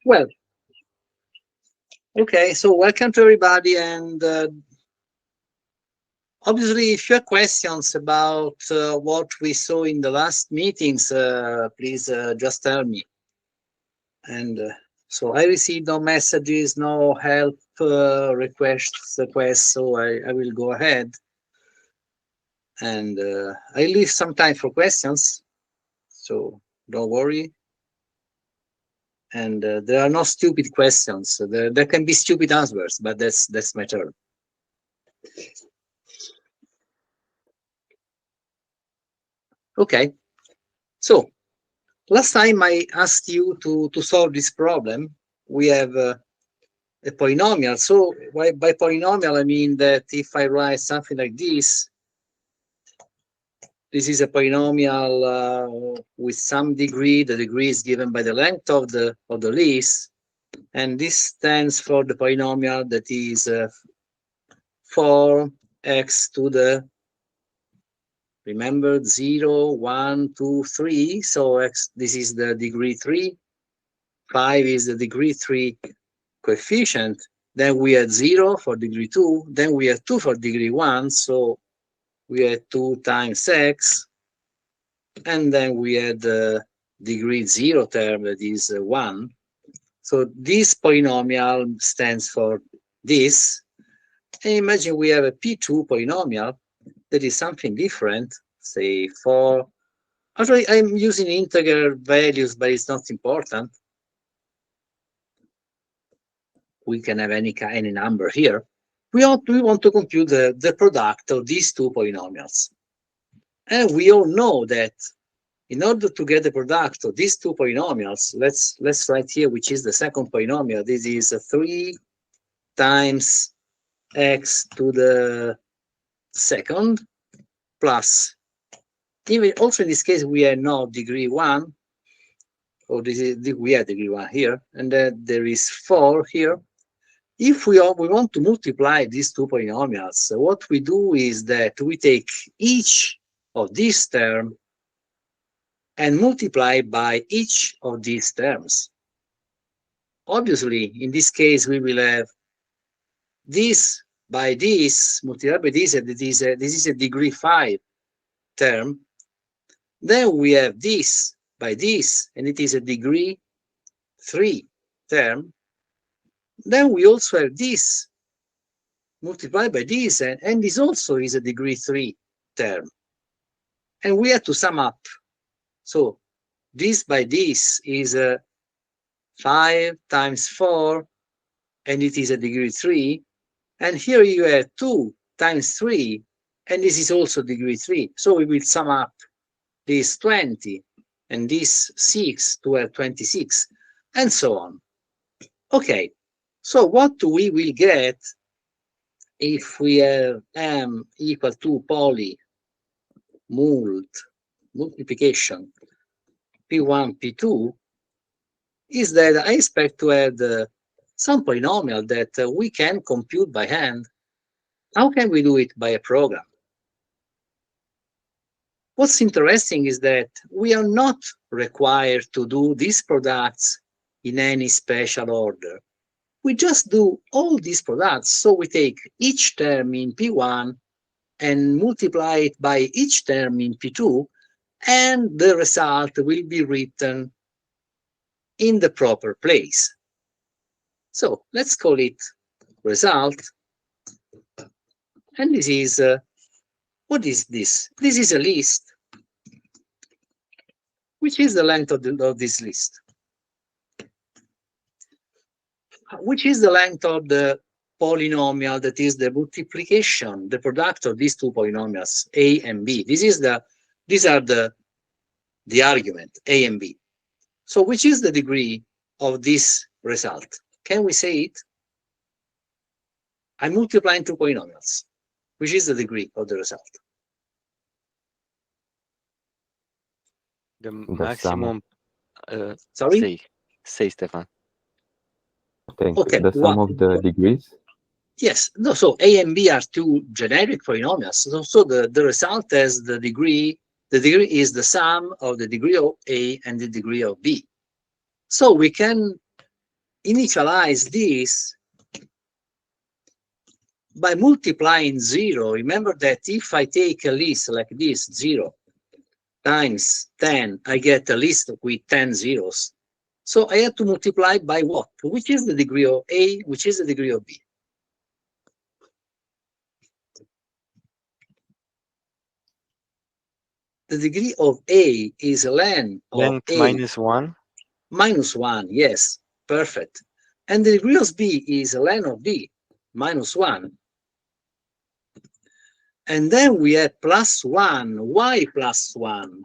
Well, okay, so welcome to everybody, and obviously, if you have questions about what we saw in the last meetings, please just tell me. And so I received no messages, no help requests, so I will go ahead. And I leave some time for questions, so don't worry. And there are no stupid questions. There can be stupid answers, but that's my turn. Okay, so last time I asked you to solve this problem. We have a polynomial. So by polynomial, I mean that if I write something like this is a polynomial with some degree. The degree is given by the length of the list, and this stands for the polynomial that is 4x to the, remember, 0, 1, 2, 3. So x, this is the degree 3. 5 is the degree 3 coefficient. Then we had 0 for degree 2. Then we had 2 for degree 1. So we had 2 times x. And then we had the degree 0 term that is 1. So this polynomial stands for this. And imagine we have a P2 polynomial that is something different, say 4. Actually, I'm using integer values, but it's not important. We can have any number here. We want to compute the product of these two polynomials. And we all know that in order to get the product of these two polynomials, let's write here, which is the second polynomial. This is 3 times x to the second plus, even also in this case, we have no degree 1, or this is, we have degree 1 here, and then there is 4 here. If we want to multiply these two polynomials, what we do is that we take each of these terms and multiply by each of these terms. Obviously, in this case, we will have this by this, multiplied by this, and this is a degree 5 term. Then we have this by this, and it is a degree 3 term. Then we also have this multiplied by this, and this also is a degree 3 term. And we have to sum up. So this by this is 5 times 4, and it is a degree 3. And here you have 2 times 3, and this is also degree 3. So we will sum up this 20 and this 6 to have 26, and so on. Okay, so what we will get if we have m equal to poly multiplication p1, p2 is that I expect to have some polynomial that we can compute by hand. How can we do it by a program? What's interesting is that we are not required to do these products in any special order. We just do all these products. So we take each term in P1 and multiply it by each term in P2, and the result will be written in the proper place. So let's call it result. And this is, what is this? This is a list. Which is the length of this list? Which is the length of the polynomial that is the multiplication, the product of these two polynomials, a and b? These are the argument, a and b. So which is the degree of this result? Can we say it? I'm multiplying two polynomials. Which is the degree of the result? The maximum. Sorry? Say, Stefan. Okay, the sum of the degrees? Yes, no, so a and b are two generic polynomials. So the result has the degree is the sum of the degree of a and the degree of b. So we can initialize this by multiplying 0. Remember that if I take a list like this, 0 times 10, I get a list with 10 zeros. So I have to multiply by what? Which is the degree of A, which is the degree of B. The degree of A is length of Length A minus 1. minus 1, yes, perfect. And the degree of B is length of B minus 1. And then we have plus 1. Why plus 1?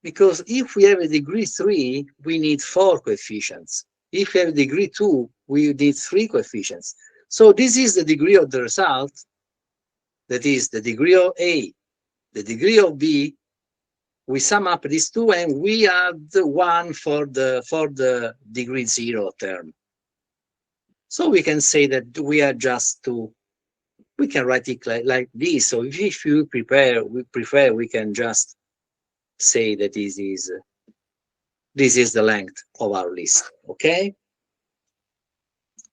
Because if we have a degree 3, we need 4 coefficients. If we have a degree 2, we need 3 coefficients. So this is the degree of the result. That is the degree of A, the degree of B. We sum up these two and we add 1 for the degree 0 term. So we can say that we are just to, we can write it like this. So if you prefer, we can just say that this is the length of our list, okay?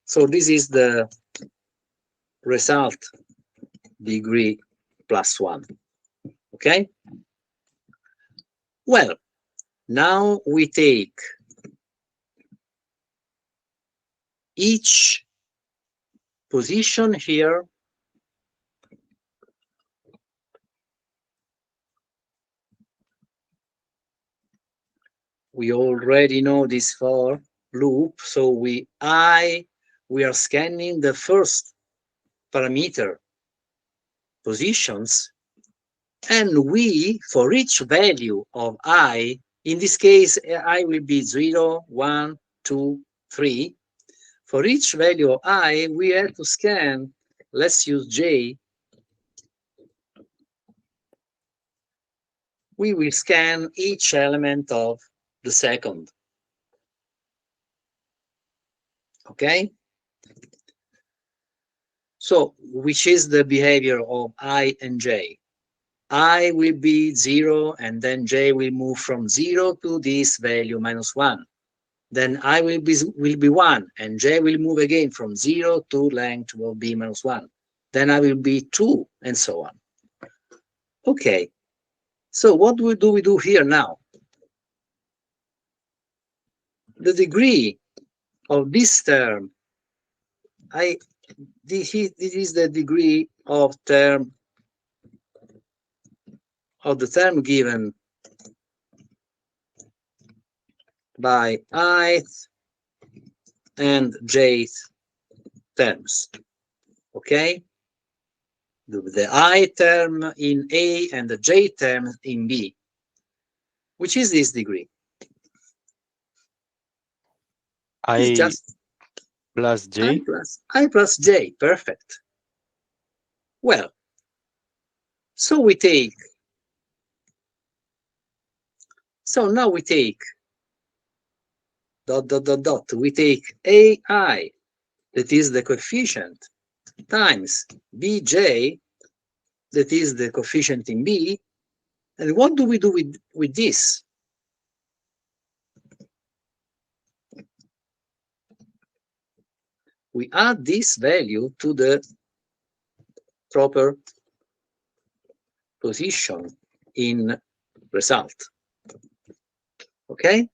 So this is the result degree plus 1, okay? Well, now we take each position here we already know this for loop, so we are scanning the first parameter positions, and we, for each value of I, in this case I will be 0, 1, 2, 3. For each value of I, we have to scan, let's use J, we will scan each element of the second, okay? So, which is the behavior of I and J? I will be 0, and then J will move from 0 to this value minus 1. Then I will be 1, and J will move again from 0 to length will be minus 1. Then I will be 2, and so on. Okay, so what do we do here now? The degree of this term, this is the degree of the term given by ith and jth terms, okay? The I term in A and the J term in B. Which is this degree? It's I just plus J. I plus J, perfect. Well, so now we take dot, we take AI, that is the coefficient, times BJ, that is the coefficient in B, and what do we do with this? We add this value to the proper position in result, okay?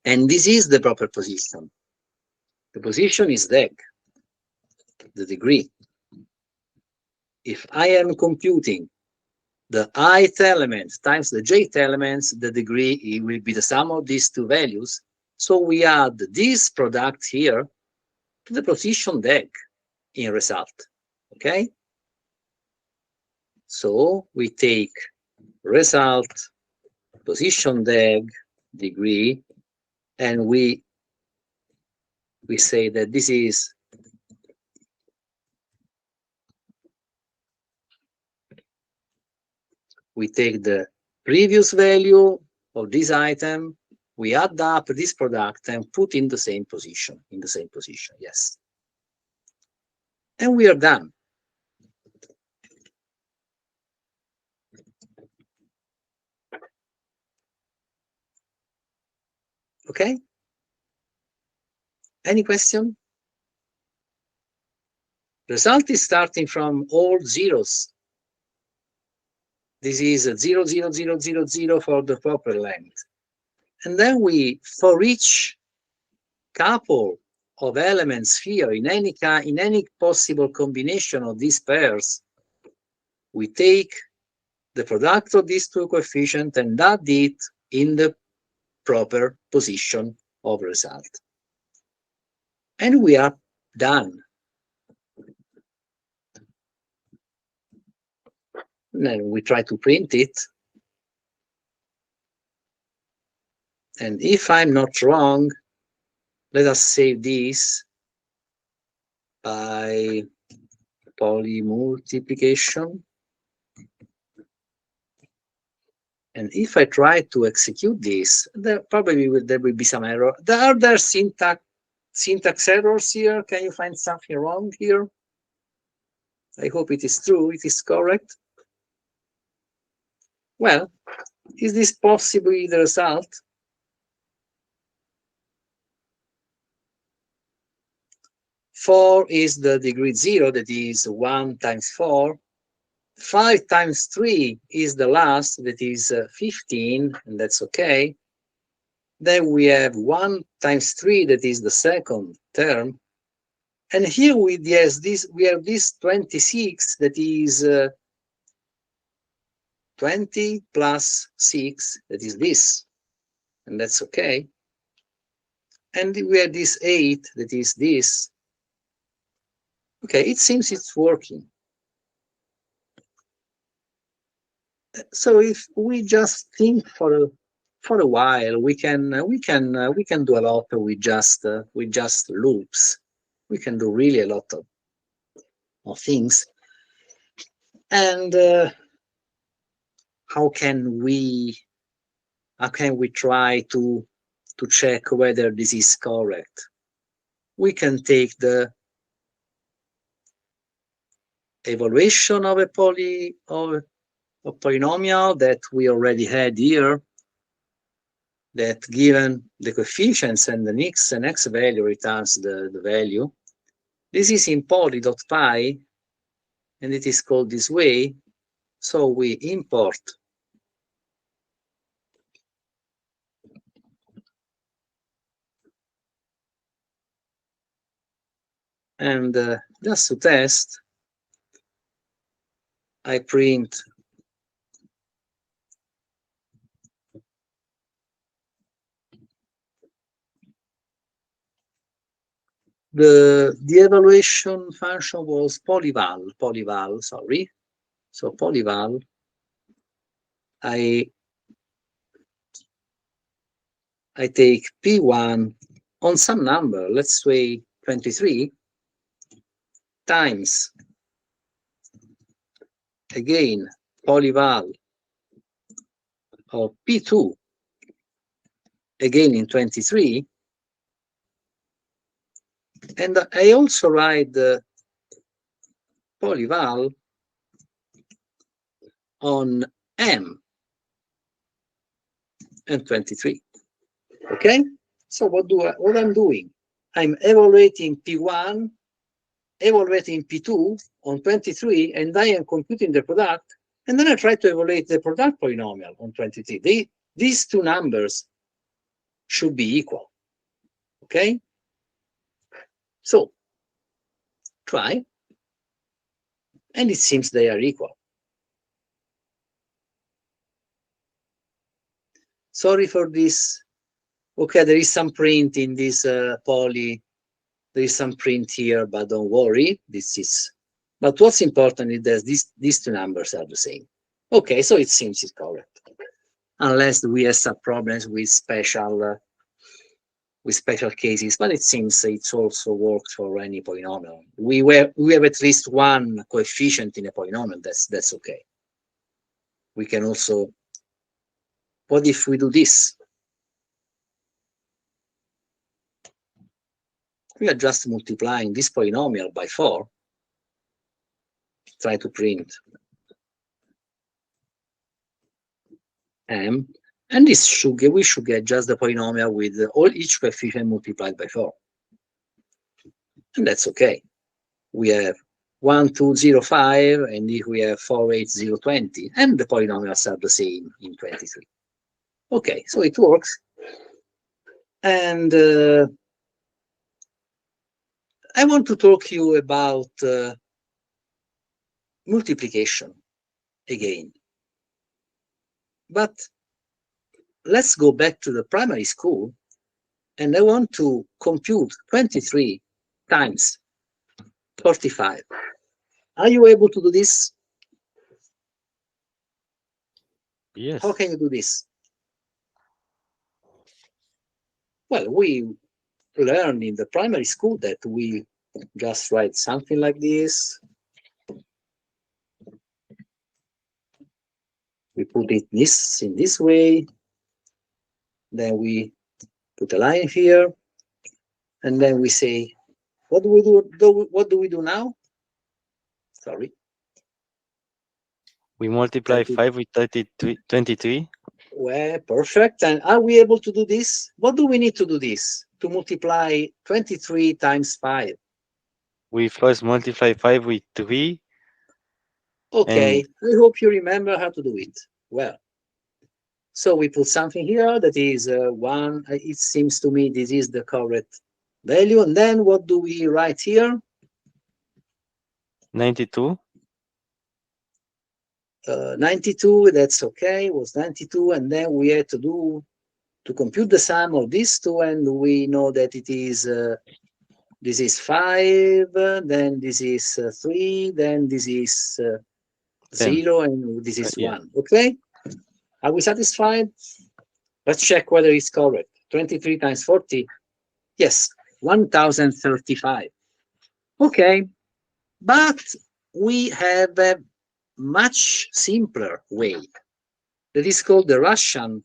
And this is the proper position. The position is deg, the degree. If I am computing the ith element times the jth elements, the degree will be the sum of these two values. So we add this product here to the position deg in result, okay? So we take result, position deg, degree, and we say that this is we take the previous value of this item, we add up this product and put in the same position, yes. And we are done. Okay? Any question? Result is starting from all zeros. This is 0, 0, 0, 0, 0 for the proper length. And then we, for each couple of elements here, in any possible combination of these pairs, we take the product of these two coefficients and add it in the proper position of result. And we are done. Then we try to print it. And if I'm not wrong, let us save this by polymultiplication. And if I try to execute this, there will be some error. Are there syntax errors here? Can you find something wrong here? I hope it is true, it is correct. Well, is this possibly the result? Four is the degree 0, that is 1 times 4. 5 times 3 is the last, that is 15, and that's okay. Then we have 1 times 3, that is the second term. And here we have this 26, that is 20 plus 6, that is this, and that's okay. And we have this 8, that is this. Okay, it seems it's working. So if we just think for a while, we can do a lot with just loops. We can do really a lot of things. And how can we try to check whether this is correct? We can take the evaluation of a polynomial that we already had here, that given the coefficients and the x value returns the value. This is in poly.py, and it is called this way. So we import and just to test, I print the evaluation function was polyval, sorry. So polyval, I take P1 on some number, let's say 23, times, again, polyval of P2, again in 23, and I also write the polyval on M and 23. Okay, so what I'm doing, I'm evaluating P1, evaluating P2 on 23, and I am computing the product, and then I try to evaluate the product polynomial on 23. These two numbers should be equal. Okay, so try, and it seems they are equal. Sorry for this. Okay, there is some print in this poly. There is some print here, but don't worry. But what's important is that these two numbers are the same. Okay, so it seems it's correct, unless we have some problems with special cases. But it seems it also works for any polynomial. We have at least one coefficient in a polynomial. That's okay. We can also. What if we do this? We are just multiplying this polynomial by 4. Try to print M, And we should get just the polynomial with each coefficient multiplied by 4. And that's okay. We have 1, 2, 0, 5, and if we have 4, 8, 0, 20, and the polynomials are the same in 23. Okay, so it works. And I want to talk to you about multiplication again. But let's go back to the primary school, and I want to compute 23 times 45. Are you able to do this? Yes. How can you do this? Well, we learned in the primary school that we just write something like this. We put it in this way. Then we put a line here. And then we say, what do we do? What do we do now? Sorry. We multiply 5 with 23. Well, perfect. And are we able to do this? What do we need to do this? To multiply 23 times 5. We first multiply 5 with 3. Okay, I hope you remember how to do it. Well, so we put something here that is 1. It seems to me this is the correct value. And then what do we write here? 92. 92, that's okay, was 92. And then we had to compute the sum of these two. And we know that it is, this is 5, then this is 3, then this is 0, and this is 1. Okay? Are we satisfied? Let's check whether it's correct. 23 times 40. Yes, 1035. Okay, but we have a much simpler way that is called the Russian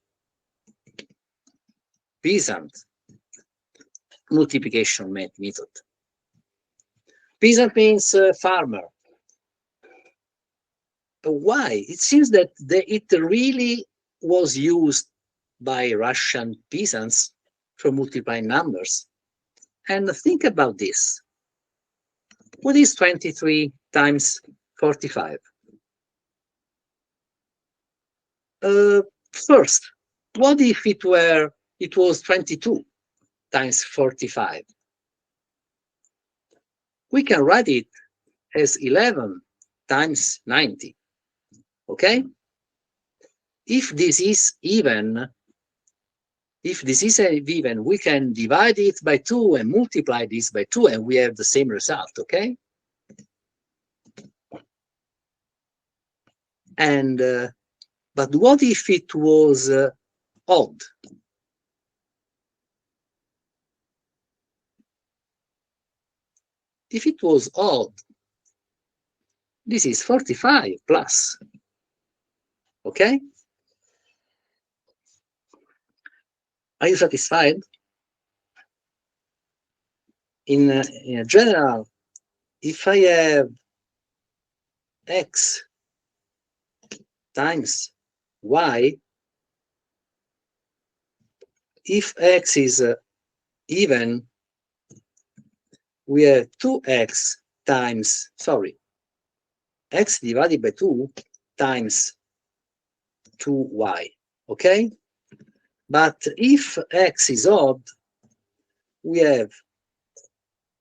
peasant multiplication method. Peasant means farmer. Why? It seems that it really was used by Russian peasants for multiplying numbers. And think about this. What is 23 times 45? First, what if it was 22 times 45? We can write it as 11 times 90. Okay? If this is even, we can divide it by 2 and multiply this by 2, and we have the same result, okay? And but what if it was odd? If it was odd, this is 45 plus, okay? Are you satisfied? In general, if I have x times y, if x is even, we have 2x times, x divided by 2 times 2y, okay? But if x is odd, we have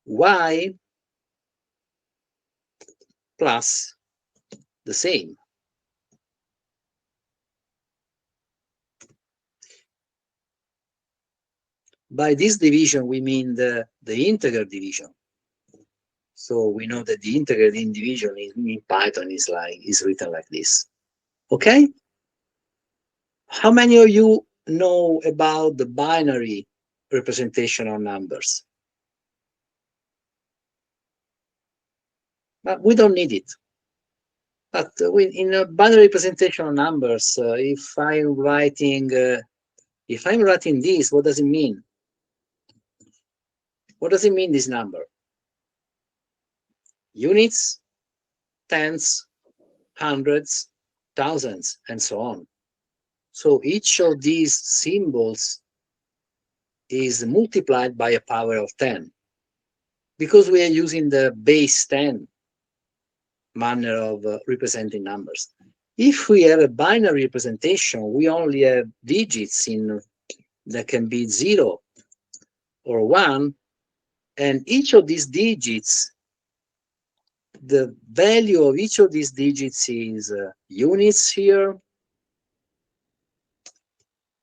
y plus the same. By this division, we mean the integer division. So we know that the integer in division in Python is written like this. Okay? How many of you know about the binary representation of numbers? But we don't need it. But in a binary representation of numbers, if I'm writing this, what does it mean? What does it mean, this number? Units, tens, hundreds, thousands, and so on. So each of these symbols is multiplied by a power of 10 because we are using the base 10 manner of representing numbers. If we have a binary representation, we only have digits in that can be 0 or 1, and each of these digits, the value of each of these digits is units here,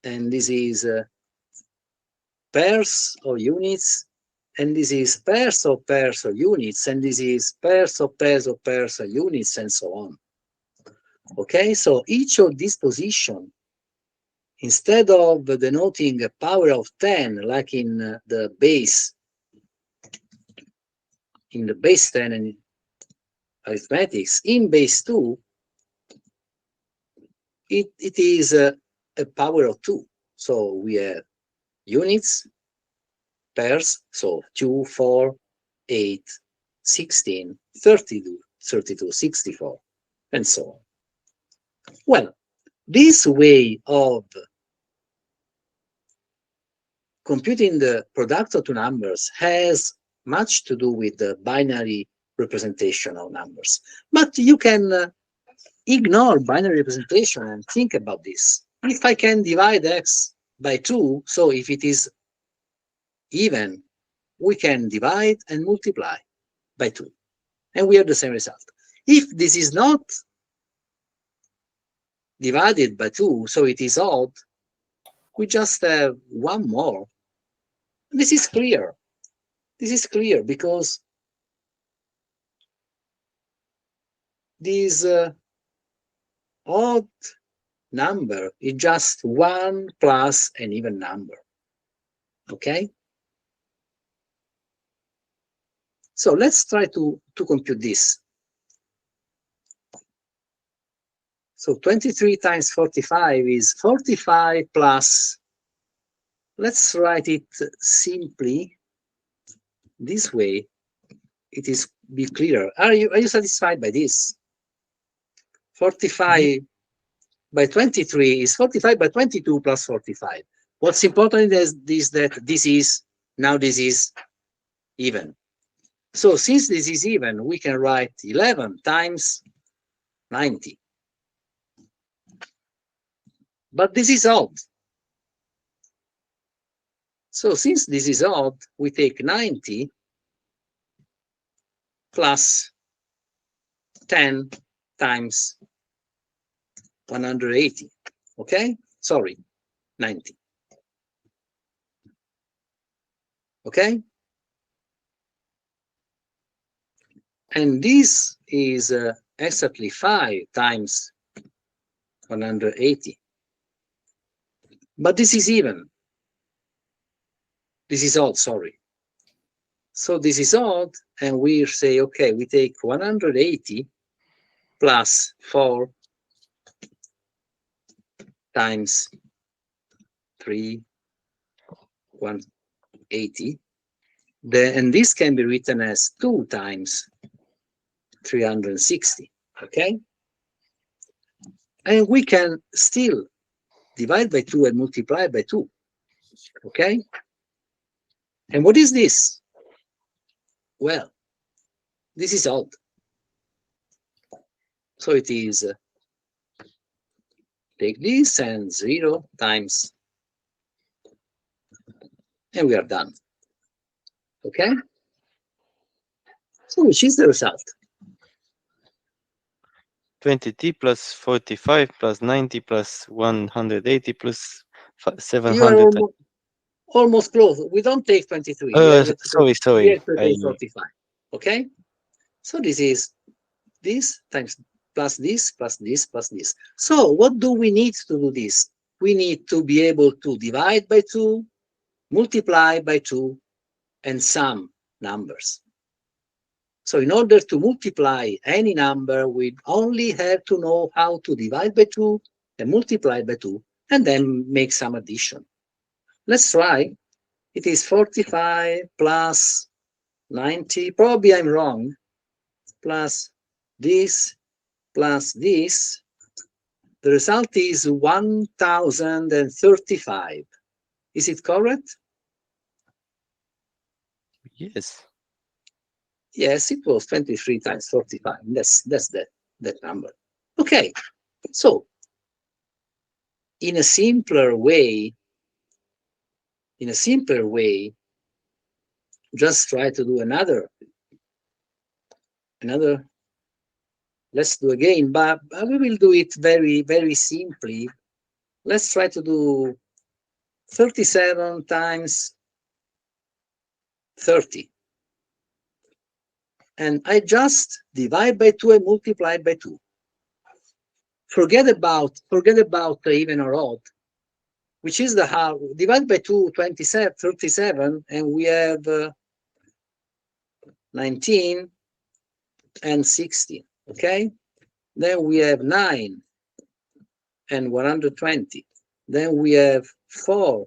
and this is pairs of units, and this is pairs of units, and this is pairs of units, and so on. Okay, so each of these positions, instead of denoting a power of 10, like in the base 10 and arithmetics, in base 2, it is a power of 2. So we have units, pairs, so 2, 4, 8, 16, 32, 64, and so on. Well, this way of computing the product of two numbers has much to do with the binary representation of numbers. But you can ignore binary representation and think about this. If I can divide x by 2, so if it is even, we can divide and multiply by 2, and we have the same result. If this is not divided by 2, so it is odd, we just have one more. This is clear. This is clear because this odd number is just 1 plus an even number. Okay? So let's try to compute this. So 23 times 45 is 45 plus, let's write it simply this way. It is be clearer. Are you satisfied by this? 45 by 23 is 45 by 22 plus 45. What's important is that this is even. So since this is even, we can write 11 times 90. But this is odd. So since this is odd, we take 90 plus 10 times 180. Okay? Sorry, 90. Okay? And this is exactly 5 times 180. But this is even. This is odd, sorry. So this is odd, and we say, okay, we take 180 plus 4 times 3, 180. And this can be written as 2 times 360, okay? And we can still divide by 2 and multiply by 2, okay? And what is this? Well, this is odd. So it is, take this and 0 times, and we are done, okay? So which is the result? 20t plus 45 plus 90 plus 180 plus You are 700. almost close. We don't take 23. We have to Sorry, take 45. Okay? So this is this times plus this plus this plus this. So what do we need to do this? We need to be able to divide by 2, multiply by 2, and sum numbers. So in order to multiply any number, we only have to know how to divide by 2 and multiply by 2, and then make some addition. Let's try. It is 45 plus 90. Probably I'm wrong. Plus this, The result is 1035. Is it correct? Yes. Yes, it was 23 times 45. That's that number. Okay, so in a simpler way, just try to do another. Let's do again, but we will do it very, very simply. Let's try to do 37 times 30. And I just divide by 2 and multiply by 2. Forget about even or odd, which is the how. Divide by 2, 27, 37, and we have 19 and 16, okay? Then we have 9 and 120. Then we have 4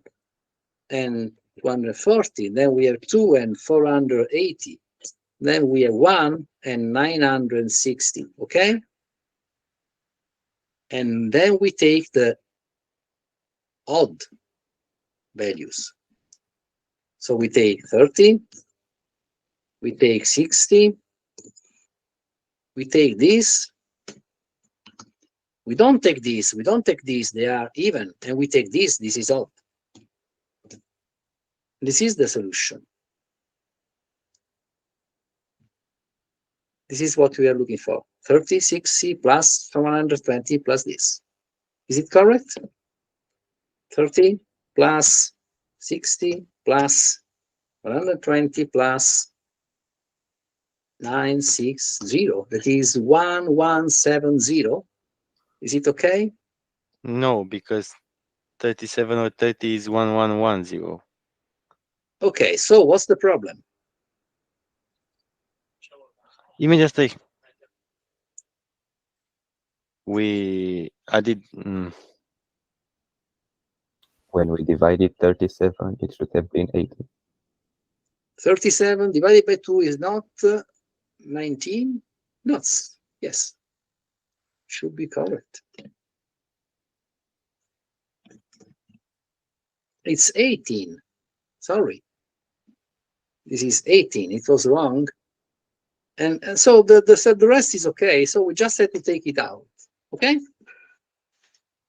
and 240. Then we have 2 and 480. Then we have 1 and 960, okay? And then we take the odd values. So we take 30, we take 60, we take this, we don't take this, they are even, and we take this is odd. This is the solution. This is what we are looking for. 30, 60 plus 120 plus this. Is it correct? 30 plus 60 plus 120 plus 960. That is 1170. Is it okay? No, because 37 or 30 is 1110. Okay, so what's the problem? Immediately we added When we divided 37, it should have been 80. 37 divided by 2 is not 19? Not, yes, should be correct. It's 18. Sorry. This is 18. It was wrong. And so the rest is okay. So we just had to take it out. Okay?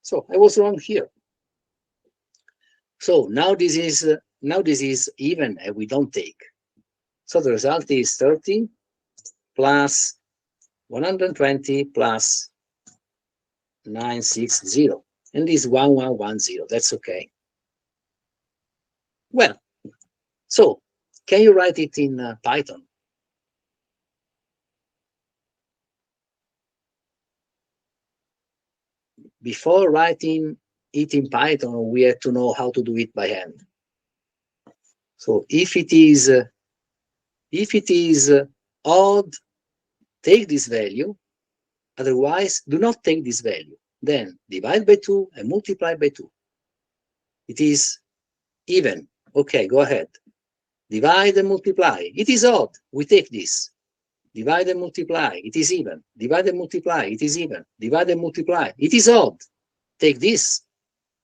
So I was wrong here. So now this is even and we don't take. So the result is 30 plus 120 plus 960. And this 1110. That's okay. Well, so can you write it in Python? Before writing it in Python, we have to know how to do it by hand. So if it is odd, take this value. Otherwise, do not take this value. Then divide by 2 and multiply by 2. It is even. Okay, go ahead. Divide and multiply. It is odd. We take this. Divide and multiply. It is even. Divide and multiply. It is even. Divide and multiply. It is odd. Take this.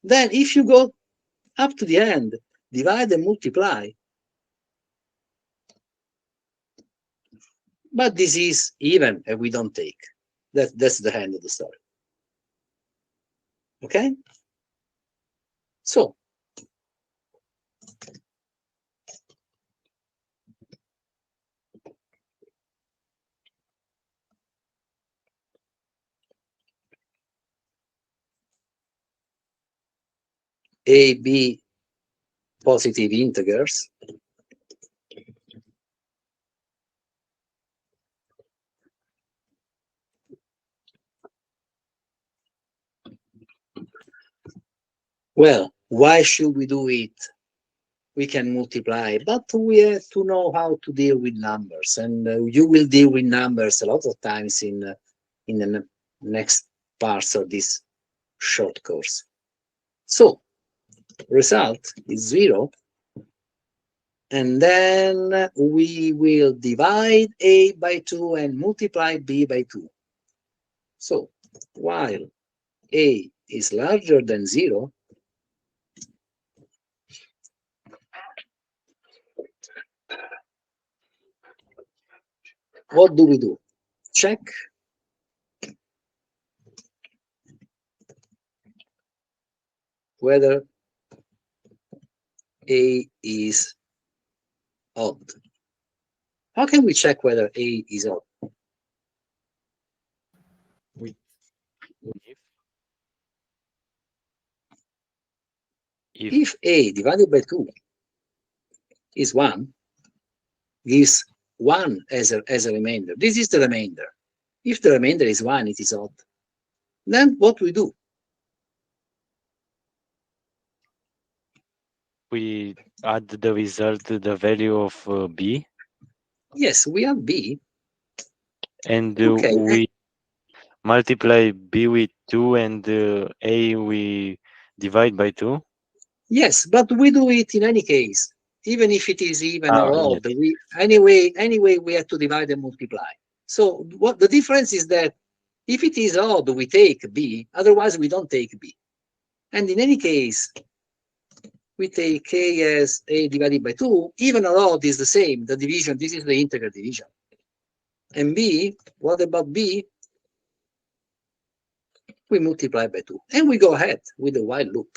Then if you go up to the end, divide and multiply. But this is even and we don't take. That's the end of the story. Okay? So, A, B positive integers. Well, why should we do it? We can multiply, but we have to know how to deal with numbers, and you will deal with numbers a lot of times in the next parts of this short course. So, result is 0, and then we will divide A by 2 and multiply B by 2. So, while A is larger than 0, what do we do? Check whether A is odd. How can we check whether A is odd? If A divided by 2 is 1, gives 1 as a remainder. This is the remainder. If the remainder is 1, it is odd. Then what we do? we add the result to the value of B, Yes, we have B. and Okay. we multiply B with 2, and A we divide by 2. Yes, but we do it in any case, even if it is even or odd. Yes. We anyway we have to divide and multiply. So what the difference is that if it is odd, we take B. Otherwise, we don't take B. And in any case, we take A as A divided by 2. Even or odd is the same. The division. This is the integral division. And B, what about B? We multiply by 2. And we go ahead with the while loop.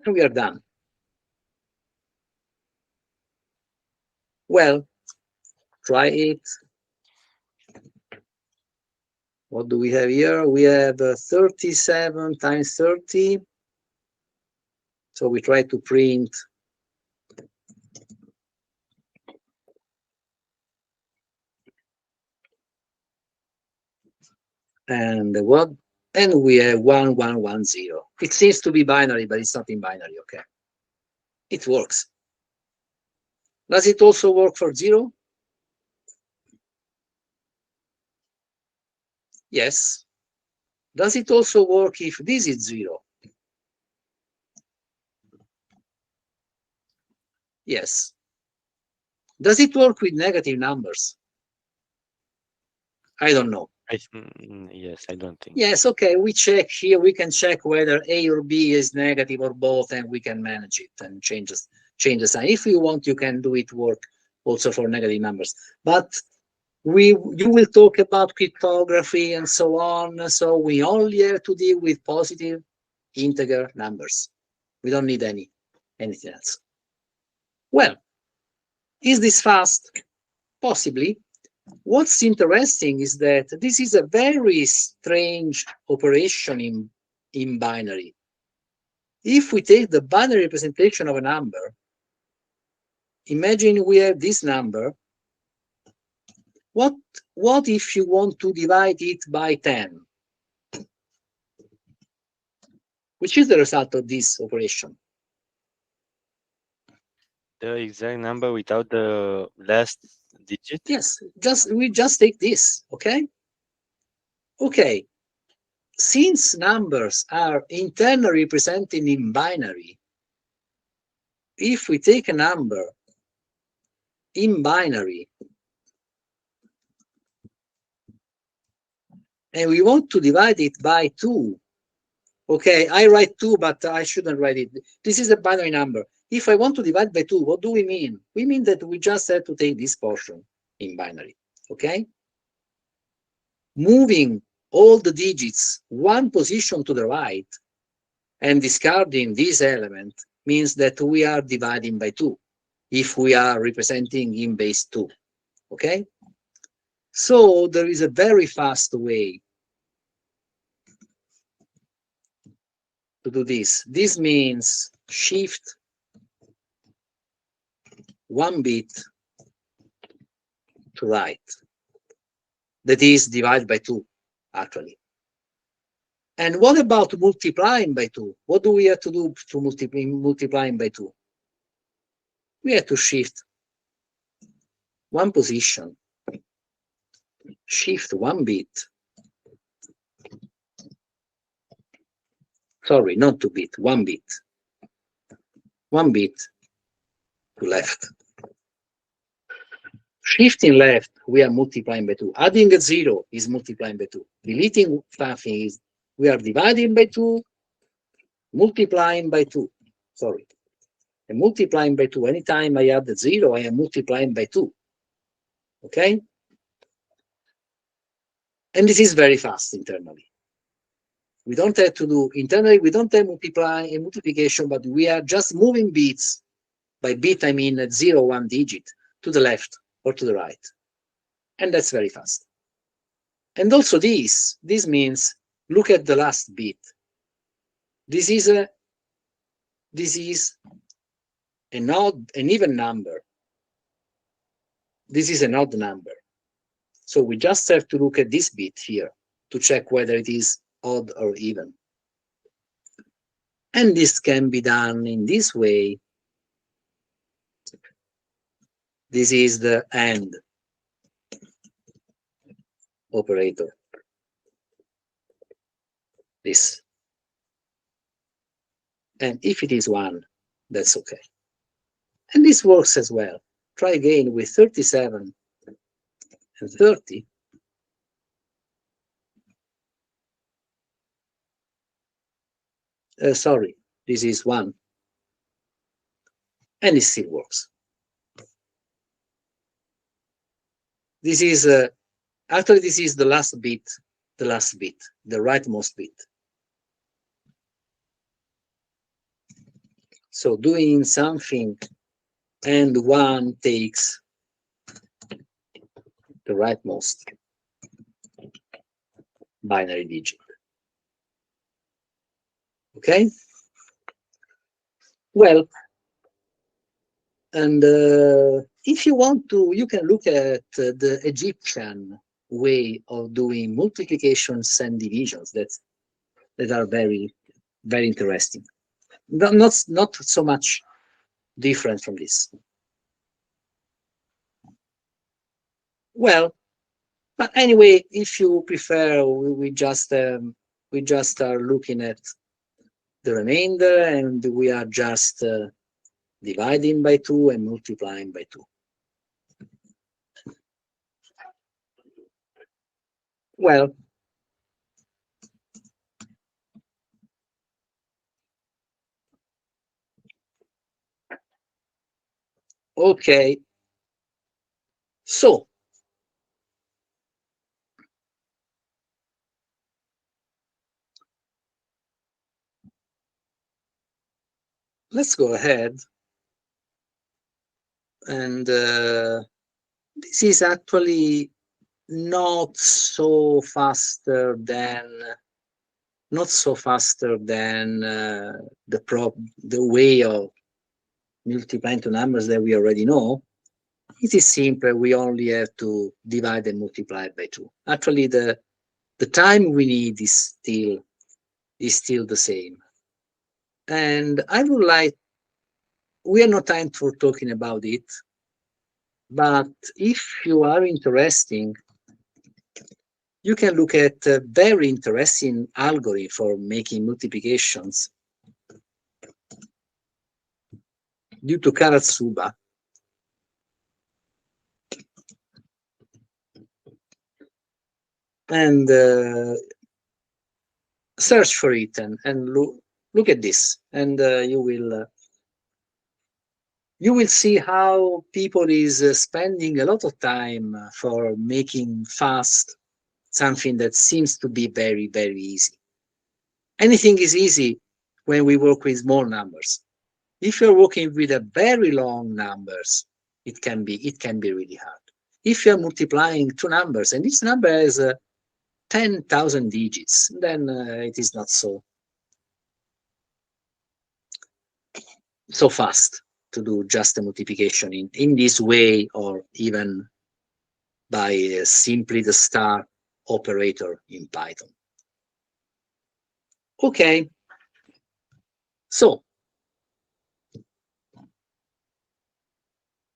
And we are done. Well, try it. What do we have here? We have 37 times 30. So we try to print and what? And we have 1110. It seems to be binary, but it's not in binary, okay? It works. Does it also work for 0? Yes. Does it also work if this is 0? Yes. Does it work with negative numbers? I don't know. Yes, I don't think. Yes, okay, we check here. We can check whether A or B is negative or both, and we can manage it and change the sign. If you want, you can do it work also for negative numbers. But you will talk about cryptography and so on. So we only have to deal with positive integer numbers. We don't need anything else. Well, is this fast? Possibly. What's interesting is that this is a very strange operation in binary. If we take the binary representation of a number, imagine we have this number. What if you want to divide it by 10? Which is the result of this operation? The exact number without the last digit? Yes, we just take this, okay? Okay, since numbers are internally represented in binary, if we take a number in binary and we want to divide it by 2, okay, I write 2, but I shouldn't write it. This is a binary number. If I want to divide by 2, what do we mean? We mean that we just have to take this portion in binary, okay? Moving all the digits one position to the right and discarding this element means that we are dividing by 2 if we are representing in base 2, okay? So there is a very fast way to do this. This means shift 1 bit to right. That is divide by 2, actually. And what about multiplying by 2? What do we have to do to multiplying by 2? We have to shift 1 position, shift 1 bit. Sorry, not 2 bit, 1 bit. 1 bit to left. Shifting left we are multiplying by 2. Adding a 0 is multiplying by 2. Deleting something is we are dividing by 2, multiplying by 2. Sorry. And multiplying by 2. Anytime I add a 0, I am multiplying by 2. Okay? And this is very fast internally. We don't have to do internally, we don't have multiplication, but we are just moving bits. By bit, I mean 0, 1 digit to the left or to the right. And that's very fast. And also this means, look at the last bit. This is an even number. This is an odd number. So we just have to look at this bit here to check whether it is odd or even. And this can be done in this way. This is the AND operator. This. And if it is 1, that's okay. And this works as well. Try again with 37 and 30. Sorry, this is 1. And it still works. This is, actually this is the last bit, the rightmost bit. So doing something and 1 takes the rightmost binary digit. Okay? Well, and if you want to, you can look at the Egyptian way of doing multiplications and divisions that are very, very interesting. Not so much different from this. Well, but anyway, if you prefer, we just are looking at the remainder, and we are just dividing by 2 and multiplying by 2. Well, okay. So let's go ahead. And this is actually not so faster than the way of multiplying two numbers that we already know. It is simple. We only have to divide and multiply by 2. Actually, the time we need is still the same. And I would like, we have no time for talking about it, but if you are interested, you can look at a very interesting algorithm for making multiplications due to Karatsuba. And search for it and look at this, and you will see how people is spending a lot of time for making fast something that seems to be very, very easy. Anything is easy when we work with small numbers. If you're working with a very long numbers, it can be really hard. If you're multiplying two numbers and each number has 10,000 digits, then it is not so fast to do just a multiplication in this way, or even by simply the star operator in Python. Okay, so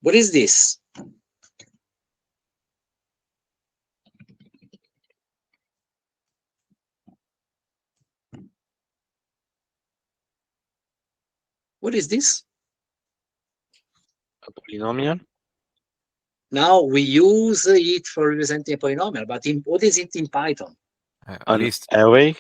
what is this? What is this? A polynomial? Now we use it for representing a polynomial, but what is it in Python? An List. array?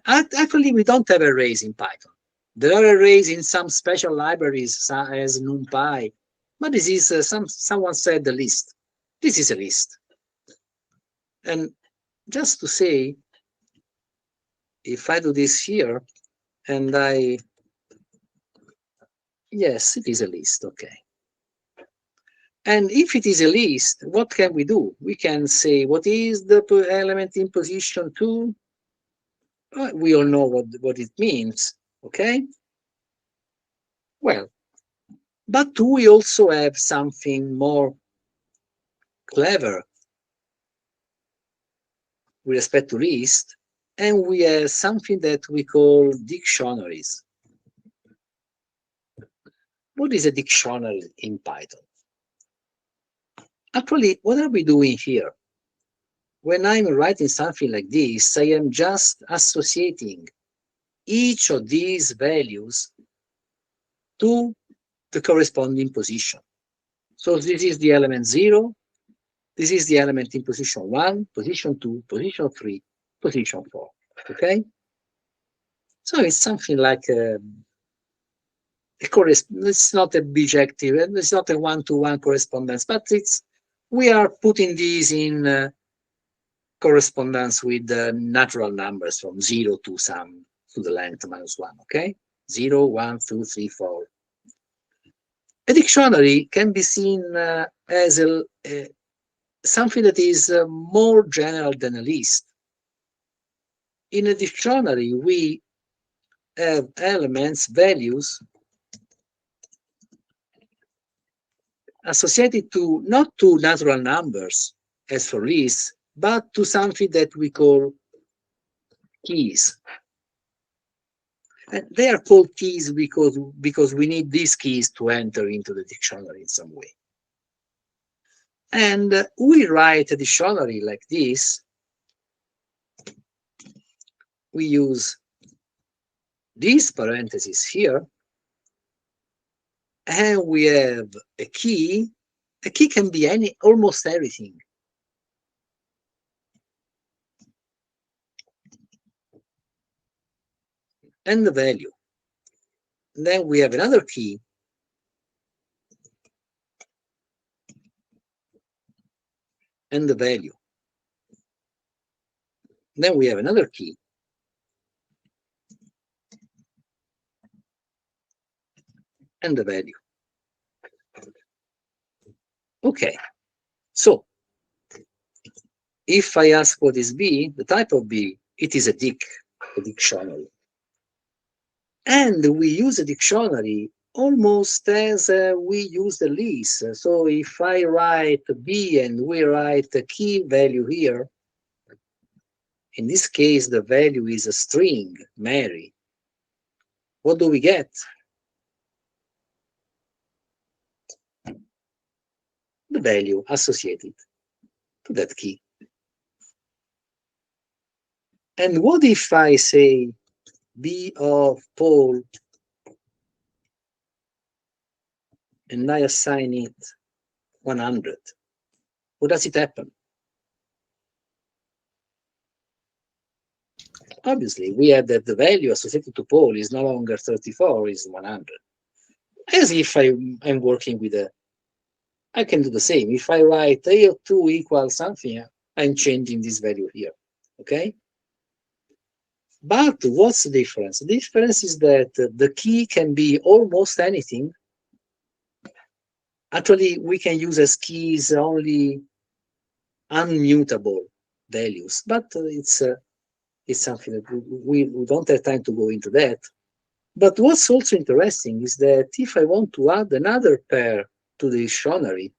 Actually, we don't have arrays in Python. There are arrays in some special libraries, such as NumPy, but this is someone said the list. This is a list. And just to say, if I do this here, and yes, it is a list, okay. And if it is a list, what can we do? We can say, what is the element in position 2? We all know what it means, okay? Well, but we also have something more clever with respect to list, and we have something that we call dictionaries. What is a dictionary in Python? Actually, what are we doing here? When I'm writing something like this, I am just associating each of these values to the corresponding position. So this is the element 0, this is the element in position 1, position 2, position 3, position 4, okay? So it's something like it's not a bijective, it's not a one-to-one correspondence, but we are putting these in correspondence with natural numbers from 0 to some to the length -1, okay? 0, 1, 2, 3, 4. A dictionary can be seen as something that is more general than a list. In a dictionary, we have elements, values, associated to not to natural numbers, as for lists, but to something that we call keys. And they are called keys because we need these keys to enter into the dictionary in some way. And we write a dictionary like this. We use these parentheses here, and we have a key. A key can be almost everything. And the value. And then we have another key, and the value. And then we have another key, and the value. Okay, so if I ask what is B, the type of B, it is a dictionary. And we use a dictionary almost as we use the list. So if I write B and we write a key value here, in this case, the value is a string, Mary. What do we get? The value associated to that key. And what if I say B of Paul and I assign it 100? What does it happen? Obviously, we have that the value associated to Paul is no longer 34, is 100. As if I'm working with I can do the same. If I write A of 2 equals something, I'm changing this value here, okay? But what's the difference? The difference is that the key can be almost anything. Actually, we can use as keys only unmutable values, but it's something that we don't have time to go into that. But what's also interesting is that if I want to add another pair to the dictionary,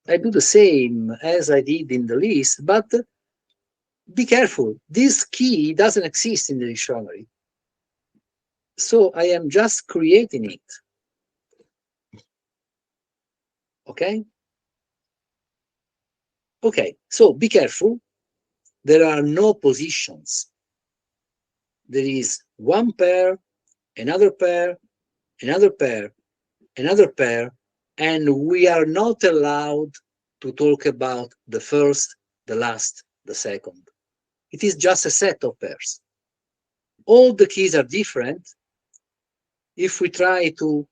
I do the same as I did in the list, but be careful, this key doesn't exist in the dictionary. So I am just creating it. Okay? Okay, so be careful. There are no positions. there is one pair, another pair, another pair, another pair, and we are not allowed to talk about the first, the last, the second. It is just a set of pairs. All the keys are different. If we try to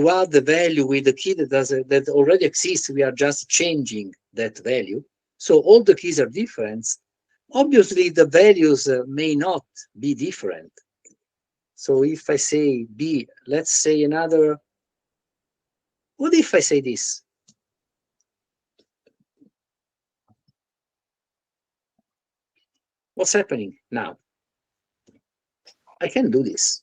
add the value with the key that already exists, we are just changing that value. So all the keys are different. Obviously, the values may not be different. So if I say B, let's say another, what if I say this? What's happening now? I can do this.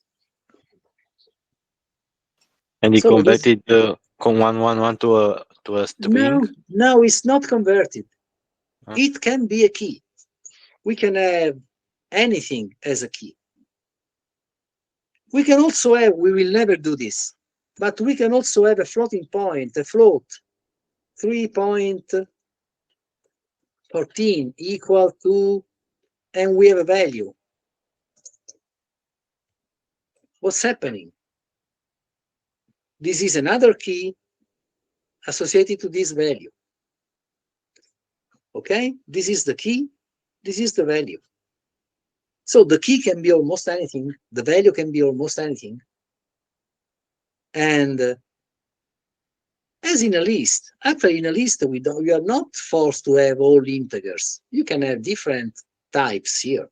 And he So converted con 111 to a string. no, it's not converted. Huh? It can be a key. We can have anything as a key. We can also have, we will never do this, but we can also have a floating point, a float, 3.14 equal to, and we have a value. What's happening? This is another key associated to this value. Okay, this is the key, this is the value. So the key can be almost anything, the value can be almost anything. And as in a list, actually in a list, we are not forced to have all integers. You can have different types here,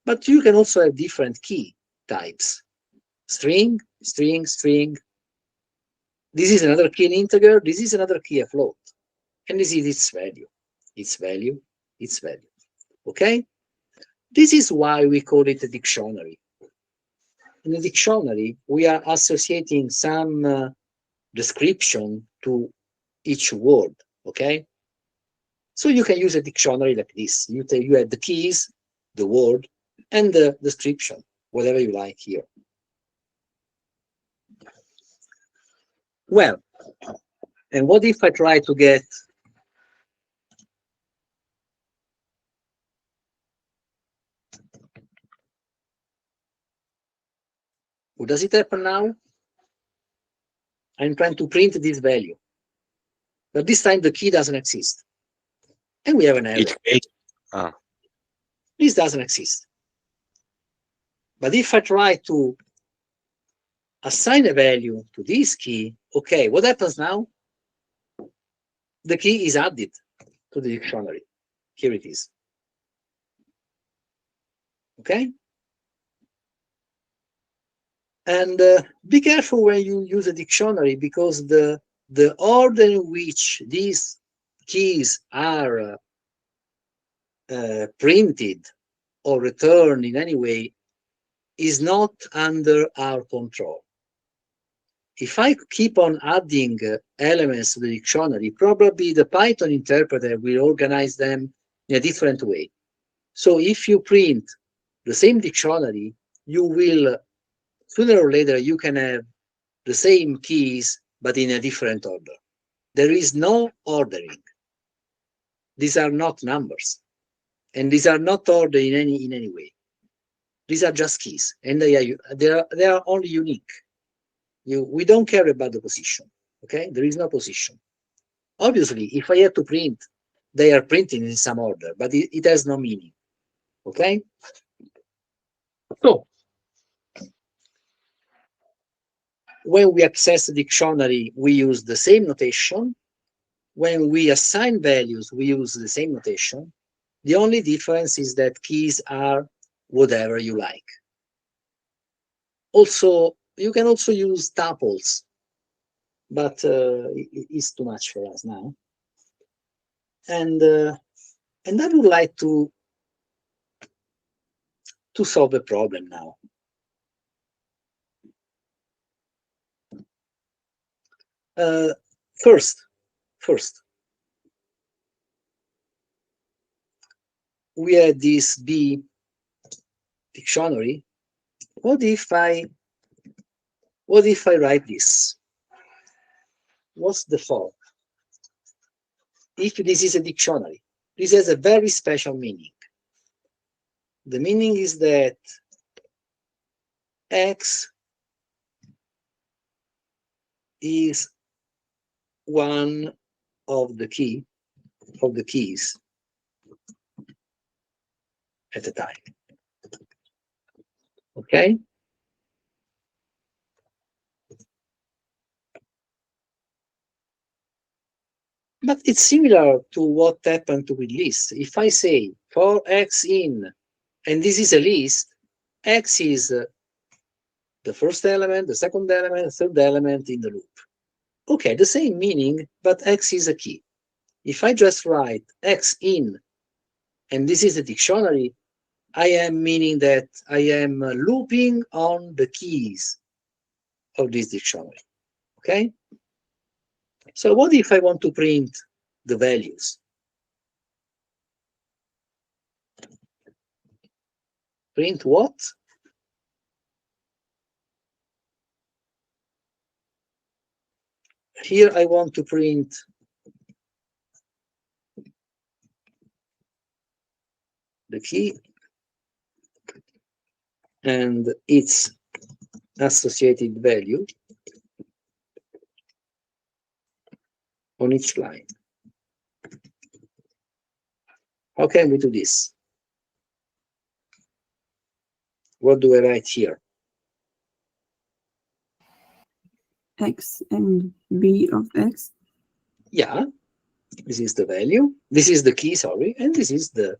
but you can also have different key types. String, string, string. This is another key in integer, this is another key a float. And this is its value, its value, its value. Okay? This is why we call it a dictionary. In a dictionary, we are associating some description to each word, okay? So you can use a dictionary like this. You have the keys, the word, and the description, whatever you like here. Well, and what if I try to get what does it happen now? I'm trying to print this value, but this time the key doesn't exist. And we have an error. This doesn't exist. But if I try to assign a value to this key, okay, what happens now? The key is added to the dictionary. Here it is. Okay? And be careful when you use a dictionary, because the order in which these keys are printed or returned in any way is not under our control. If I keep on adding elements to the dictionary, probably the Python interpreter will organize them in a different way. So if you print the same dictionary, you will, sooner or later, you can have the same keys, but in a different order. There is no ordering. These are not numbers. And these are not ordered in any way. These are just keys, and they are only unique. We don't care about the position. Okay, there is no position. Obviously, if I have to print, they are printed in some order, but it has no meaning. Okay, so when we access the dictionary, we use the same notation. When we assign values, we use the same notation. The only difference is that keys are whatever you like. Also, you can also use tuples, but it's too much for us now. And I would like to solve a problem now. First, we had this B dictionary. What if I write this? What's the fault? If this is a dictionary, this has a very special meaning. The meaning is that X is one of the keys at a time. Okay? But it's similar to what happened with lists. If I say for X in, and this is a list, X is the first element, the second element, the third element in the loop. Okay, the same meaning, but X is a key. If I just write X in, and this is a dictionary, I am meaning that I am looping on the keys of this dictionary. Okay? So what if I want to print the values? Print what? Here I want to print the key and its associated value on each line. How can we do this? What do I write here? X and B of X. Yeah, this is the value. This is the key, sorry, and this is the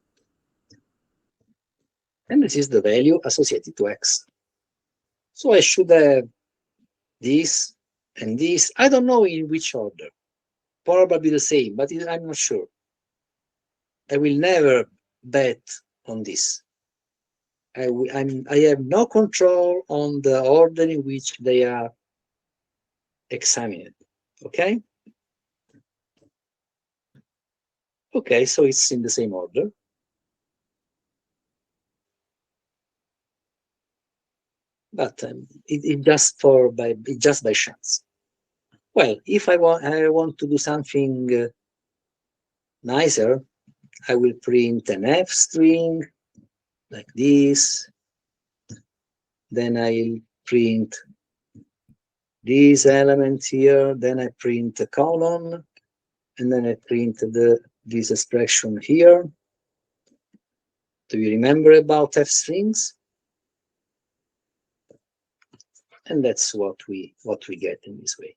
value associated to X. So I should have this and this. I don't know in which order. Probably the same, but I'm not sure. I will never bet on this. I have no control on the order in which they are examined. Okay? Okay, so it's in the same order. But it just by chance. Well, if I want to do something nicer, I will print an F string like this. Then I'll print these elements here. Then I print a colon, and then I print this expression here. Do you remember about F strings? And that's what we get in this way.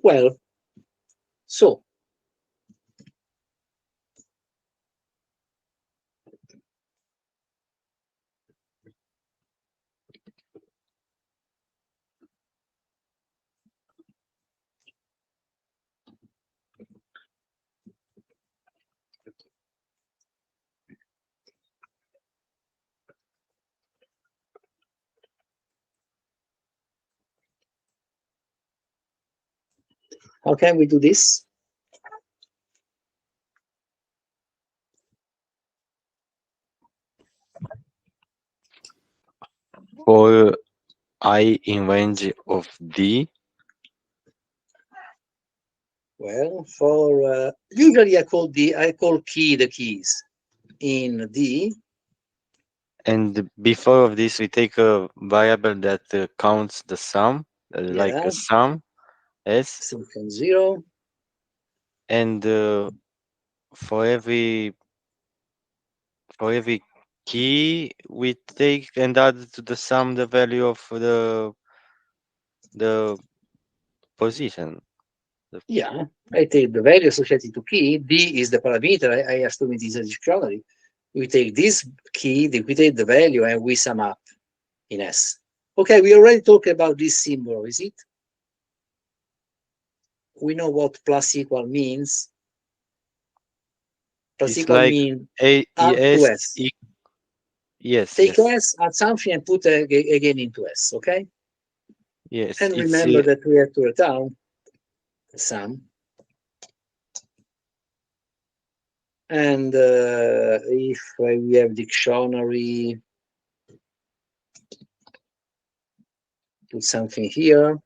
Well, so how can we do this? For I in range of D, Well, for usually I call key the keys in D. and before of this we take a variable that counts the sum, like Yeah. a sum S, Something 0. and for every key we take and add to the sum the value of the position. Yeah, I take the value associated to key. D is the parameter. I assume it is a dictionary. We take this key, we take the value, and we sum up in S. Okay, we already talked about this symbol, is it? We know what plus equal means. Plus It's equal like means A add to S S. yes, Take yes, S, add something, and put again into S, okay? yes. And It's remember that we have to return the sum. And if we have dictionary, put something here.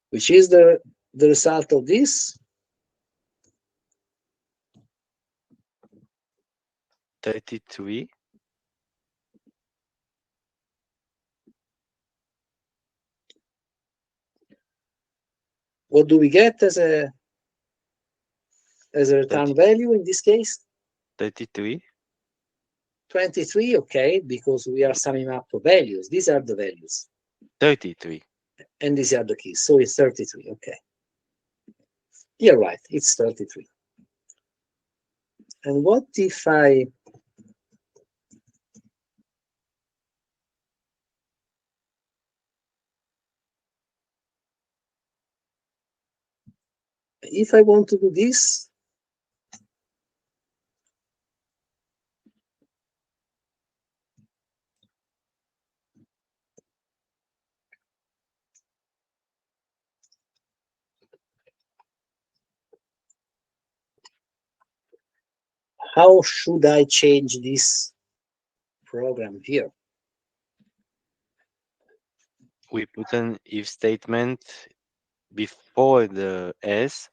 Which is the the result of this? 33. What do we get as a return 30. value in this case? 33. 23, okay, because we are summing up the values. These are the values. 33. And these are the keys. So it's 33, okay. You're right, it's 33. And what if I want to do this? How should I change this program here? We put an if statement before the S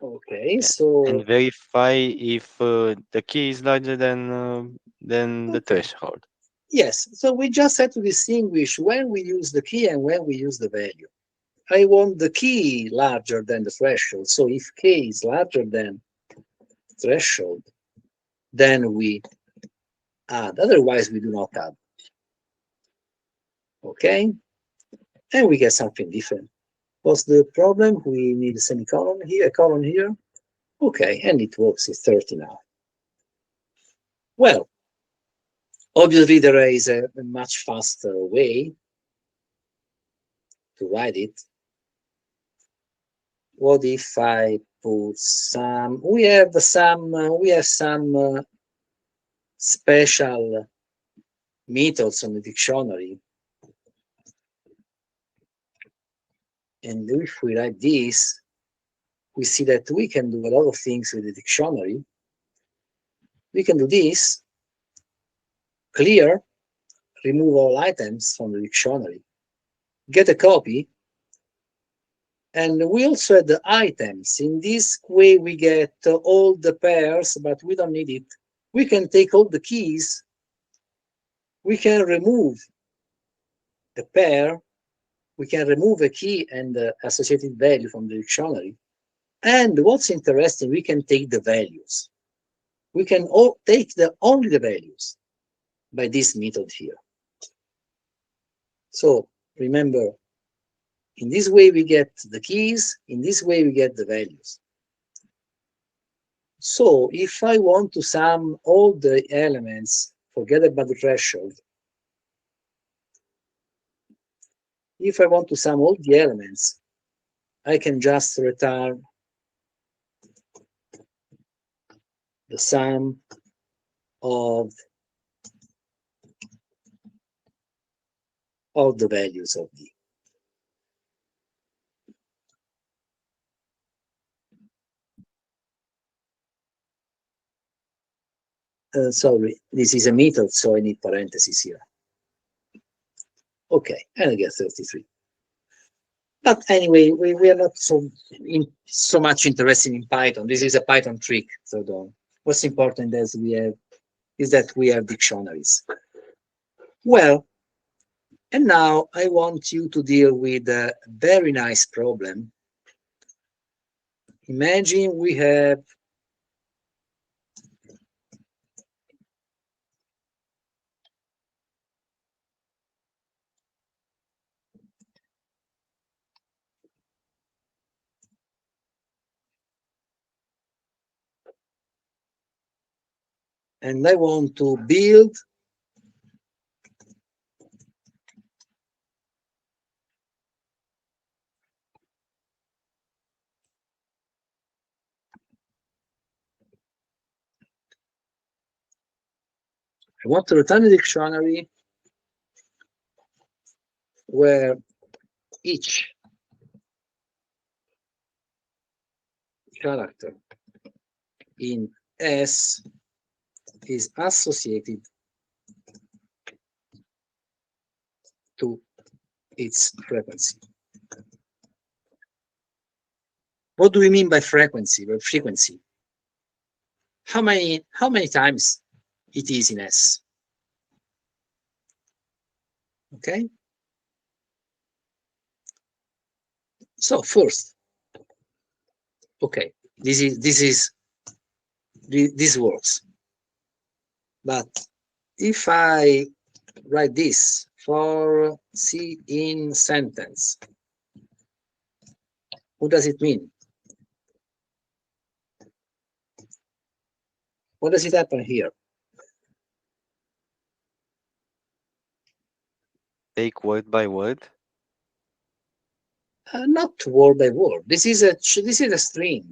Okay, so and verify if the key is larger than the okay. threshold. Yes, so we just have to distinguish when we use the key and when we use the value. I want the key larger than the threshold. So if k is larger than threshold, then we add. Otherwise, we do not add. Okay? And we get something different. What's the problem? We need a semicolon here, a colon here. Okay, and it works. It's 30 now. Well, obviously, there is a much faster way to write it. What if I put some? We have some special methods on the dictionary. And if we write this, we see that we can do a lot of things with the dictionary. We can do this, clear, remove all items from the dictionary, get a copy, and we also add the items. In this way, we get all the pairs, but we don't need it. We can take all the keys. We can remove a pair. We can remove a key and the associated value from the dictionary. And what's interesting, we can take the values. We can take only the values by this method here. So remember, in this way we get the keys, in this way we get the values. So if I want to sum all the elements, forget about the threshold. If I want to sum all the elements, I can just return the sum of all the values of D. Sorry, this is a method, so I need parentheses here. Okay, and I get 33. But anyway, we are not so much interested in Python. This is a Python trick. So what's important is that we have dictionaries. Well, and now I want you to deal with a very nice problem. Imagine we have and I want to build I want to return a dictionary where each character in S is associated to its frequency. What do we mean by frequency? By frequency? How many times it is in S? Okay. So first, okay, this works. But if I write this for C in sentence, what does it mean? What does it happen here? Take word by word. Not word by word. This is a string,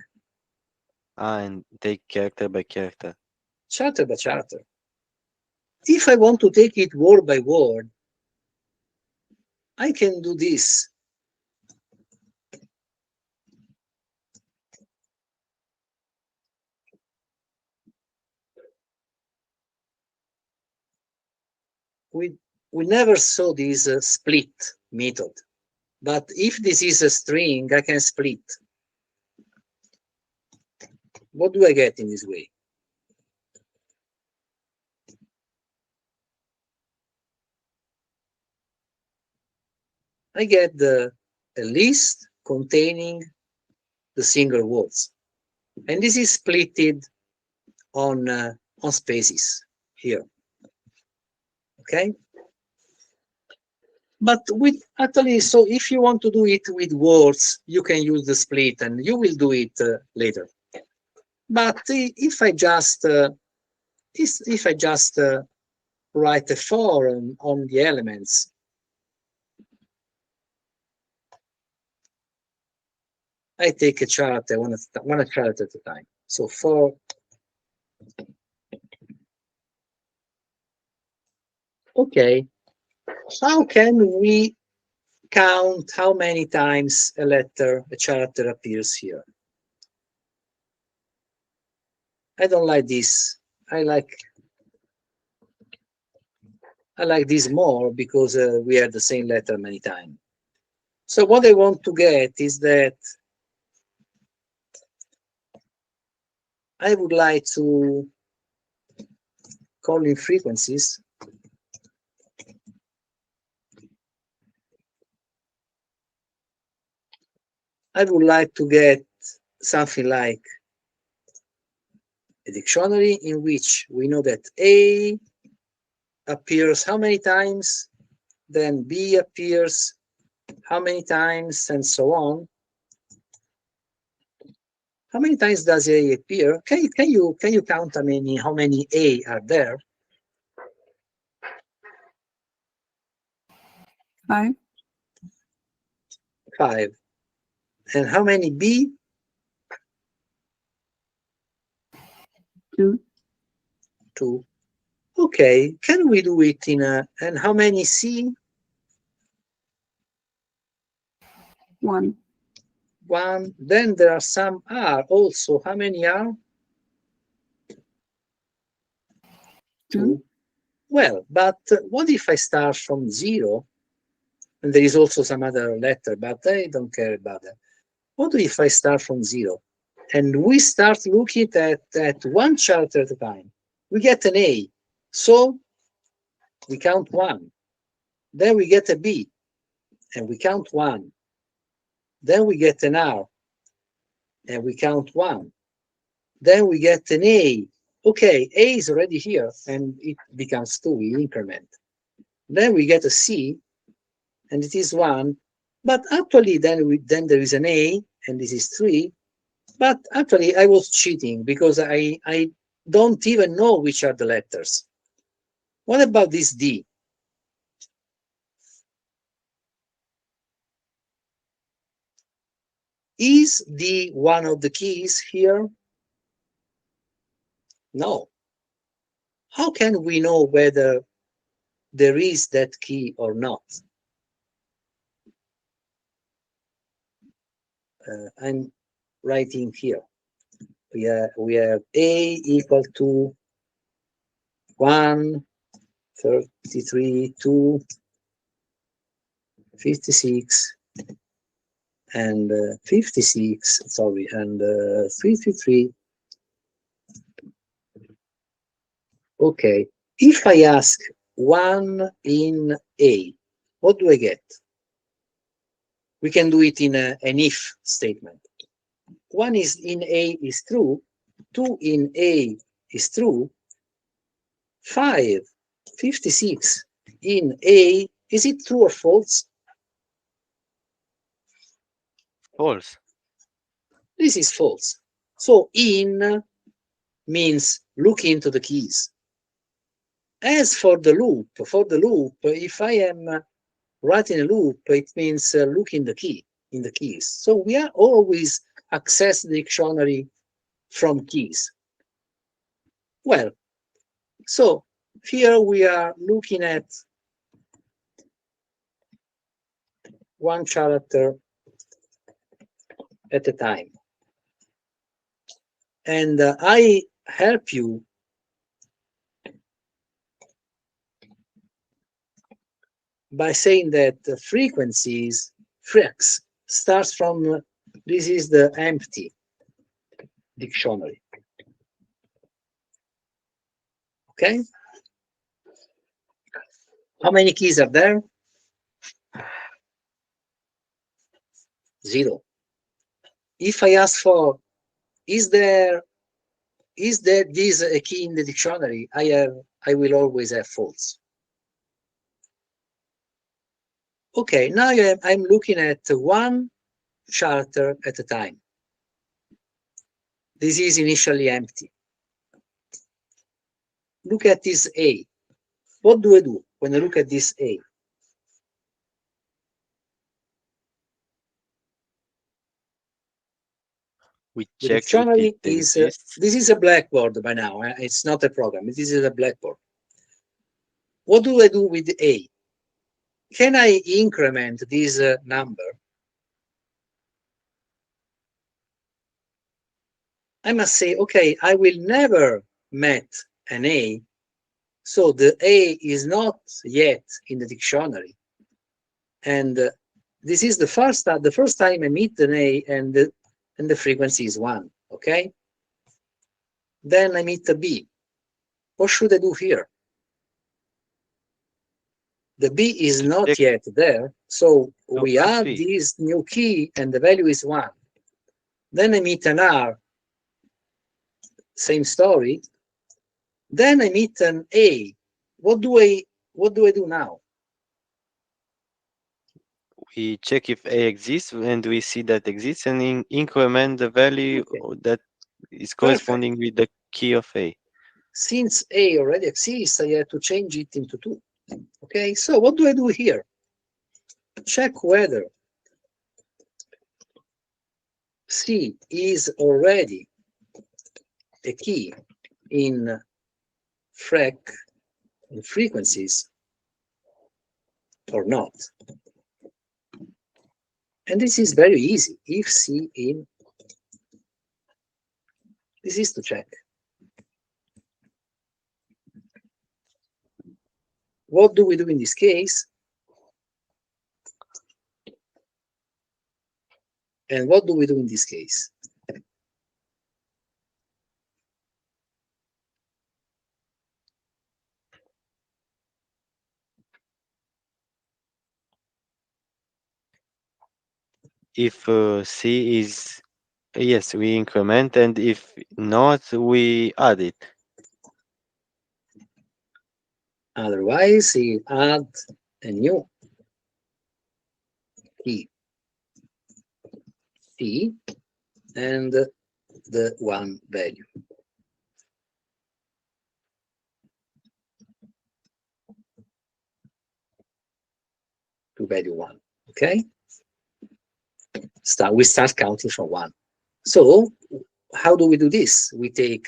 And take character by character. character by character. If I want to take it word by word, I can do this. We never saw this split method. But if this is a string, I can split. What do I get in this way? I get a list containing the single words. And this is splitted on spaces here. Okay? But with actually, so if you want to do it with words, you can use the split and you will do it later. But if I just write a for on the elements, I take a chart one chart at a time. So for okay, how can we count how many times a character appears here? I don't like this. I like this more because we have the same letter many times. So what I want to get is that I would like to call in frequencies. I would like to get something like a dictionary in which we know that A appears how many times, then B appears how many times, and so on. How many times does A appear? Can you count how many A are there? 5. 5. And how many B? 2. 2. Okay, can we do it in a, and how many C? 1. 1. Then there are some R also. How many are? 2. Well, but what if I start from 0? And there is also some other letter, but I don't care about that. What if I start from 0? And we start looking at one chart at a time. We get an A. So we count 1. Then we get a B. And we count 1. Then we get an R. And we count 1. Then we get an A. Okay, A is already here, and it becomes 2 in increment. Then we get a C, and it is 1. But actually, then there is an A, and this is 3. But actually, I was cheating because I don't even know which are the letters. What about this D? Is D one of the keys here? No. How can we know whether there is that key or not? I'm writing here. We have A equal to 1, 33, 2, 56, and 56, sorry, and 53. Okay, if I ask 1 in A, what do I get? We can do it in an if statement. 1 is in A is true, 2 in A is true, 5, 56 in A, is it true or false? False. This is false. So in means look into the keys. As for the loop, if I am writing a loop, it means look in the keys. So we are always access the dictionary from keys. Well, so here we are looking at one character at a time. And I help you by saying that frequencies, frex, starts from, this is the empty dictionary. Okay? How many keys are there? 0. If I ask for, is there this a key in the dictionary? I will always have false. Okay, now I'm looking at one character at a time. This is initially empty. Look at this A. What do I do when I look at this A? We The check if dictionary it is, exists. this is a blackboard by now. It's not a program. This is a blackboard. What do I do with A? Can I increment this number? I must say, okay, I will never met an A, so the A is not yet in the dictionary. And this is the first time I meet an A, and the frequency is 1, okay? Then I meet a B. What should I do here? The B is not Check. yet there, so No, we could add be. this new key and the value is 1. Then I meet an R, same story. Then I meet an A. What do I do now? We check if A exists, and we see that exists, and increment the value Okay. that is corresponding with the key of A. Since A already exists, I have to change it into 2. Okay, so what do I do here? Check whether C is already a key in frequencies or not. And this is very easy. If C in, this is to check. What do we do in this case? And what do we do in this case? If C is yes, we increment, and if not, we add it. Otherwise, we add a new key, C, and the 1 value. To value 1. Okay? We start counting from 1. So how do we do this? We take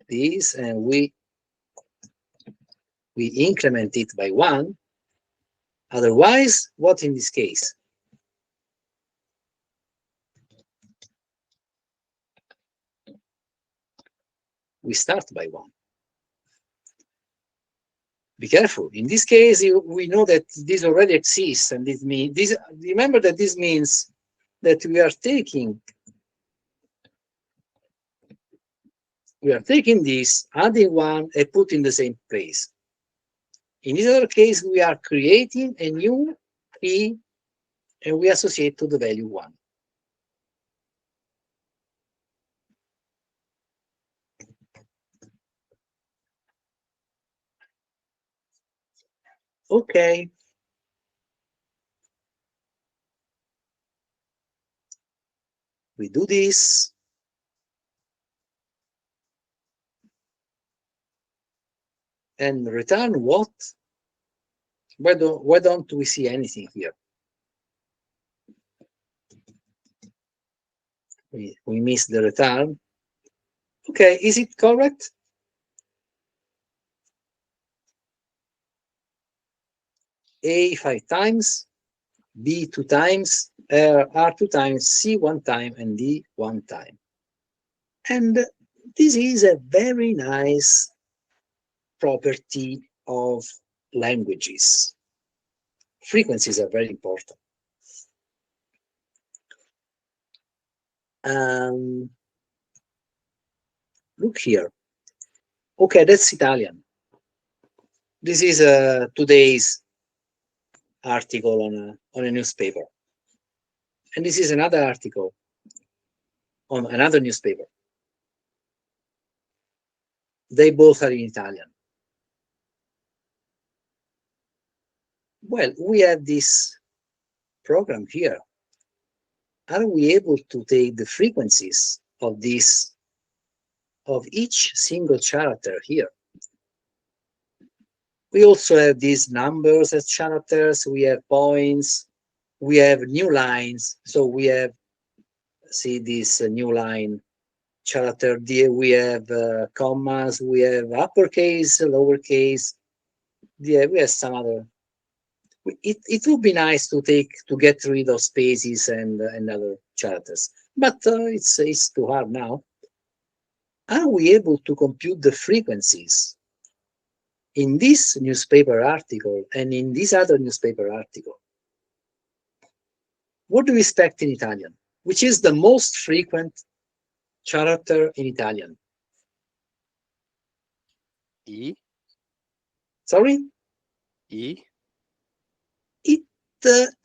this and we increment it by 1. Otherwise, what in this case? We start by 1. Be careful. In this case, we know that this already exists, and this means this. Remember that this means that we are taking this, adding one, and put in the same place. In this other case, we are creating a new key, and we associate to the value 1. Okay. We do this. And return what? Why don't we see anything here? We miss the return. Okay, is it correct? A 5 times, B 2 times, R 2 times, C 1 time, and D 1 time. And this is a very nice property of languages. Frequencies are very important. Look here. Okay, that's Italian. This is today's article on a newspaper. And this is another article on another newspaper. They both are in Italian. Well, we have this program here. Are we able to take the frequencies of each single character here? We also have these numbers as characters, we have points, we have new lines. So we have, see this new line character, we have commas, we have uppercase, lowercase, we have some other. It would be nice to get rid of spaces and other characters, but it's too hard now. Are we able to compute the frequencies in this newspaper article and in this other newspaper article? What do we expect in Italian? Which is the most frequent character in Italian? E. Sorry? E. It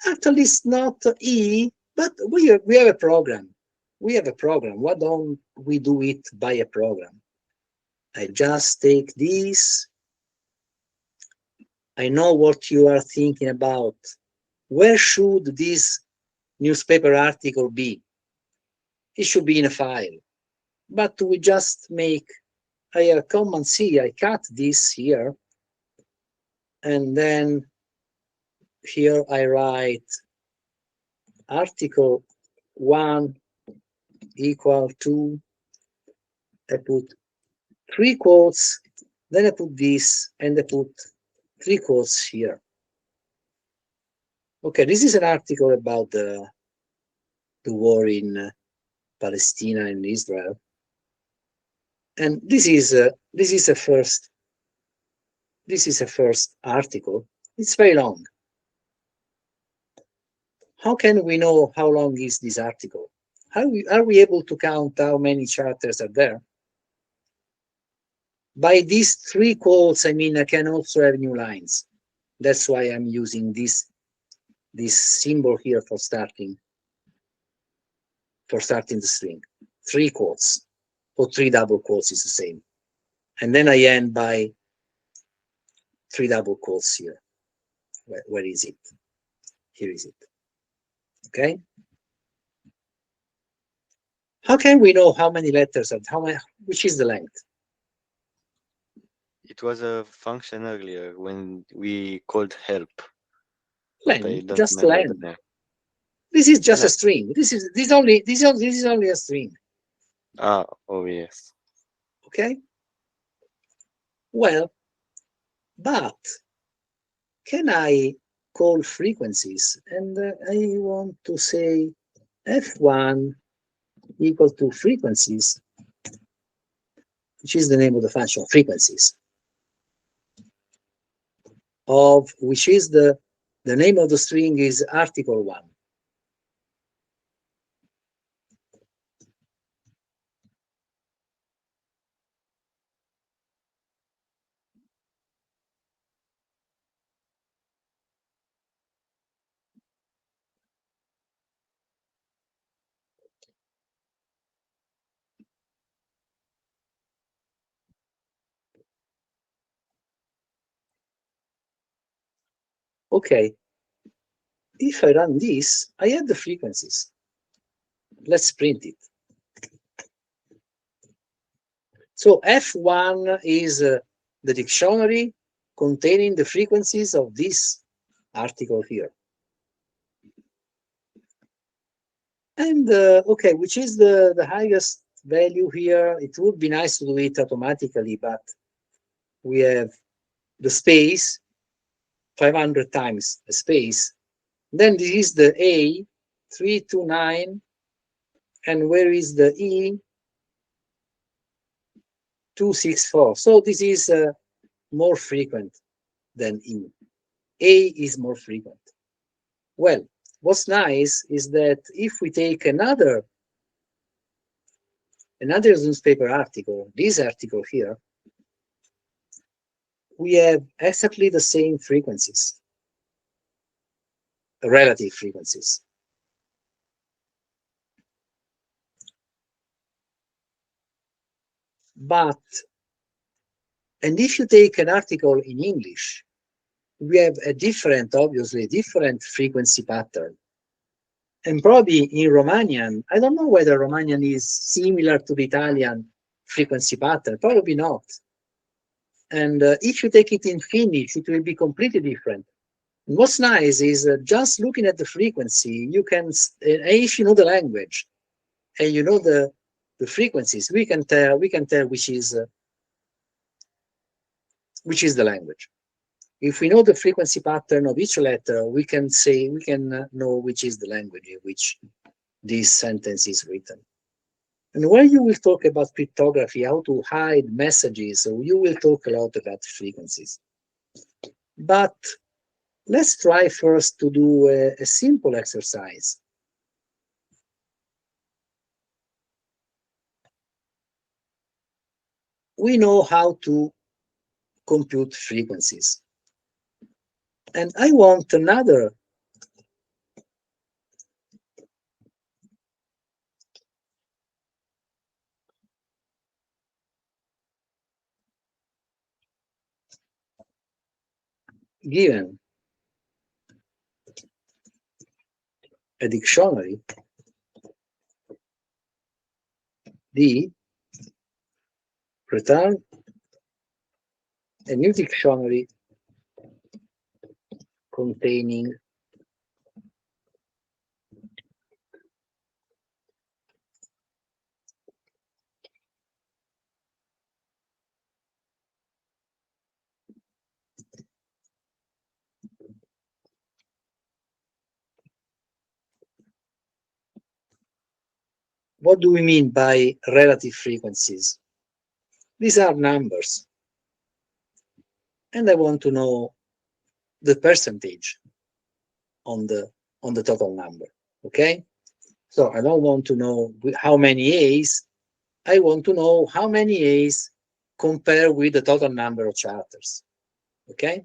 actually is not E, but we have a program. We have a program. Why don't we do it by a program? I just take this. I know what you are thinking about. Where should this newspaper article be? It should be in a file. But we just make a Command C. I cut this here. And then here I write article 1 equal to, I put 3 quotes, then I put this, and I put 3 quotes here. Okay, this is an article about the war in Palestine and Israel, and this is a first article. It's very long. How can we know how long is this article? Are we able to count how many characters are there? By these 3 quotes, I mean I can also have new lines. That's why I'm using this symbol here for starting the string. 3 quotes or 3 double quotes is the same. And then I end by 3 double quotes here. Where is it? Here is it. Okay. How can we know how many letters and which is the length? It was a function earlier when we called help. Len, just len. This is just a string. This is only a string. Oh yes. Okay. Well, but can I call frequencies? And I want to say f1 equal to frequencies, which is the name of the function, frequencies. of which is the name of the string is article 1. Okay, if I run this, I have the frequencies. Let's print it. So F1 is the dictionary containing the frequencies of this article here. And okay, which is the highest value here? It would be nice to do it automatically, but we have the space, 500 times the space. Then this is the A, 329, and where is the E? 264. So this is more frequent than E. A is more frequent. Well, what's nice is that if we take another newspaper article, this article here, we have exactly the same frequencies, relative frequencies. But, and if you take an article in English, we have a different, obviously, different frequency pattern. And probably in Romanian, I don't know whether Romanian is similar to the Italian frequency pattern, probably not. And if you take it in Finnish, it will be completely different. And what's nice is just looking at the frequency, you can, if you know the language and you know the frequencies, we can tell which is the language. If we know the frequency pattern of each letter, we can know which is the language in which this sentence is written. And when you will talk about cryptography, how to hide messages, so you will talk a lot about frequencies. But let's try first to do a simple exercise. We know how to compute frequencies. And I want another given a dictionary, D, return a new dictionary containing what do we mean by relative frequencies? These are numbers. And I want to know the percentage on the total number, okay? So I don't want to know how many A's, I want to know how many A's compare with the total number of charters, okay?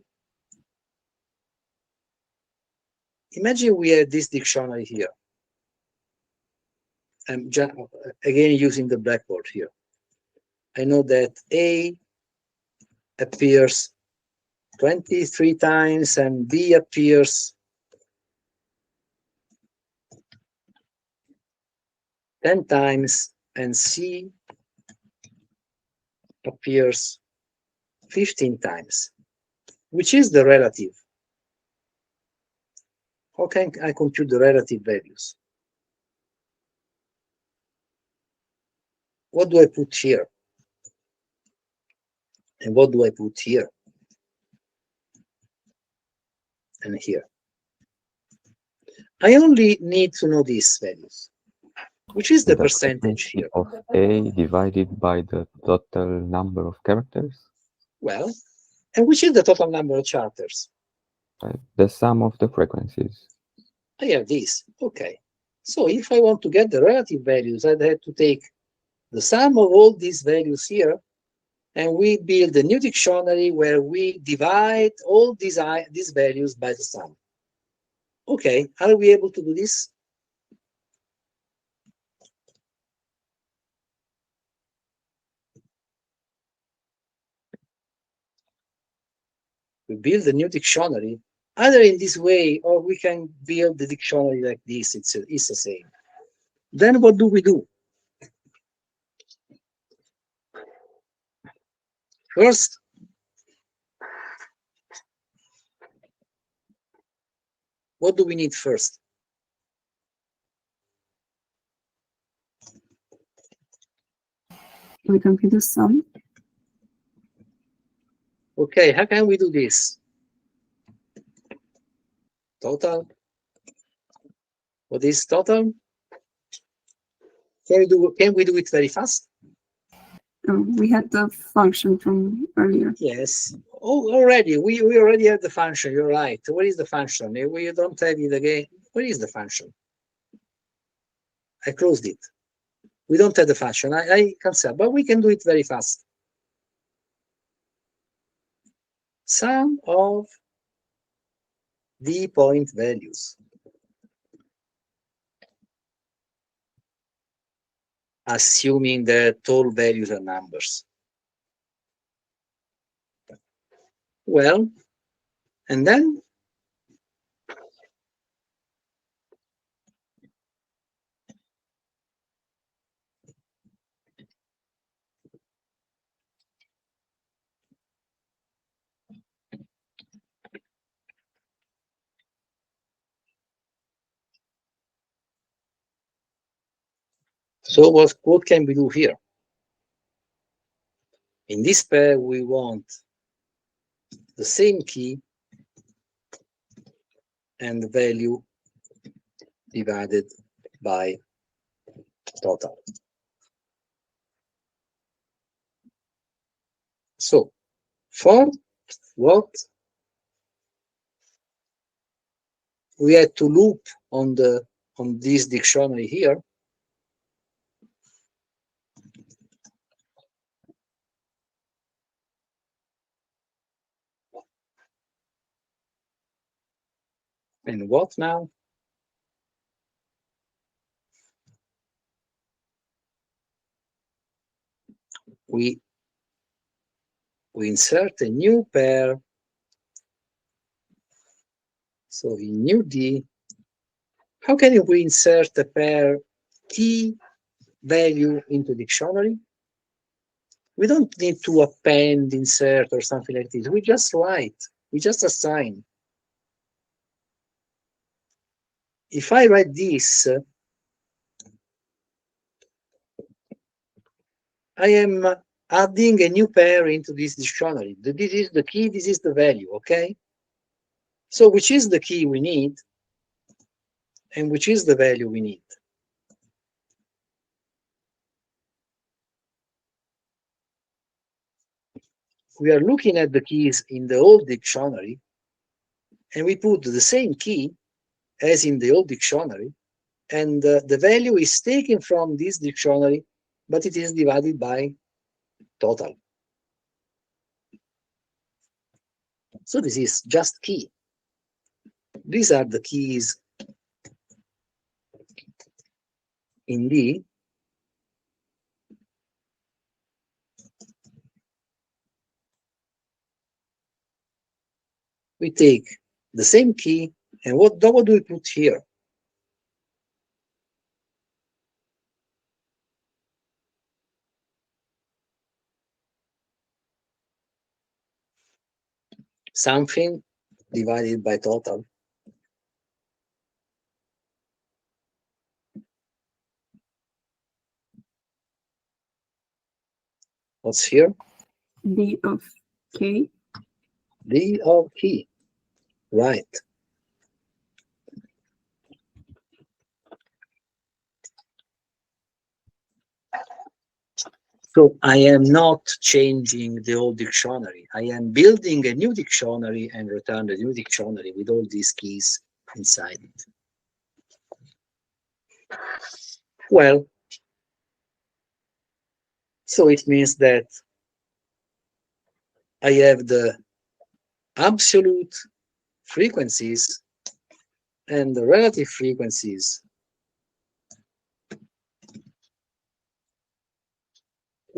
Imagine we have this dictionary here. I'm just, again, using the blackboard here. I know that A appears 23 times and B appears 10 times and C appears 15 times. Which is the relative? How can I compute the relative values? What do I put here? And what do I put here? And here. I only need to know these values. Which is the percentage here? Of A divided by the total number of characters? Well, and which is the total number of charters? The sum of the frequencies. I have this. Okay. So if I want to get the relative values, I'd have to take the sum of all these values here, and we build a new dictionary where we divide all these values by the sum. Okay, are we able to do this? We build a new dictionary, either in this way, or we can build the dictionary like this. It's the same. Then what do we do? First, what do we need first? We compute the sum. Okay, how can we do this? Total. What is total? Can we do it very fast? We had the function from earlier. Yes. Oh, already. We already have the function. You're right. What is the function? We don't have it again. What is the function? I closed it. We don't have the function. I cancel, but we can do it very fast. Sum of the point values. Assuming that all values are numbers. Well, and then so what can we do here? In this pair, we want the same key and the value divided by total. So for what we had to loop on this dictionary here, and what now? We insert a new pair. So in new D, how can we insert a pair key value into dictionary? We don't need to append, insert, or something like this. We just write. We just assign. If I write this, I am adding a new pair into this dictionary. This is the key, this is the value, okay? So which is the key we need, and which is the value we need? We are looking at the keys in the old dictionary, and we put the same key as in the old dictionary, and the value is taken from this dictionary, but it is divided by total. So this is just key. These are the keys in D. We take the same key, and what do we put here? Something divided by total. What's here? D of K. D of key. Right. So I am not changing the old dictionary. I am building a new dictionary and return the new dictionary with all these keys inside it. Well, so it means that I have the absolute frequencies and the relative frequencies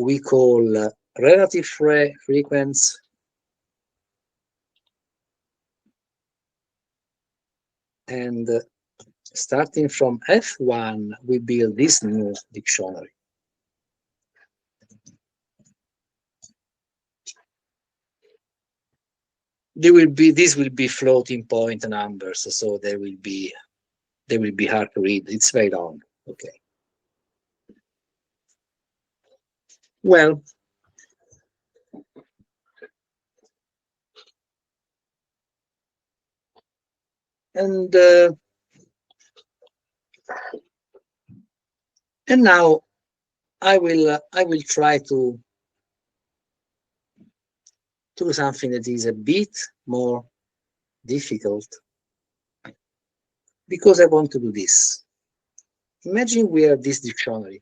we call relative frequency and starting from F1 we build this new dictionary. This will be floating point numbers, so they will be hard to read. It's very long. Okay. Well, and now I will try to do something that is a bit more difficult because I want to do this. Imagine we have this dictionary.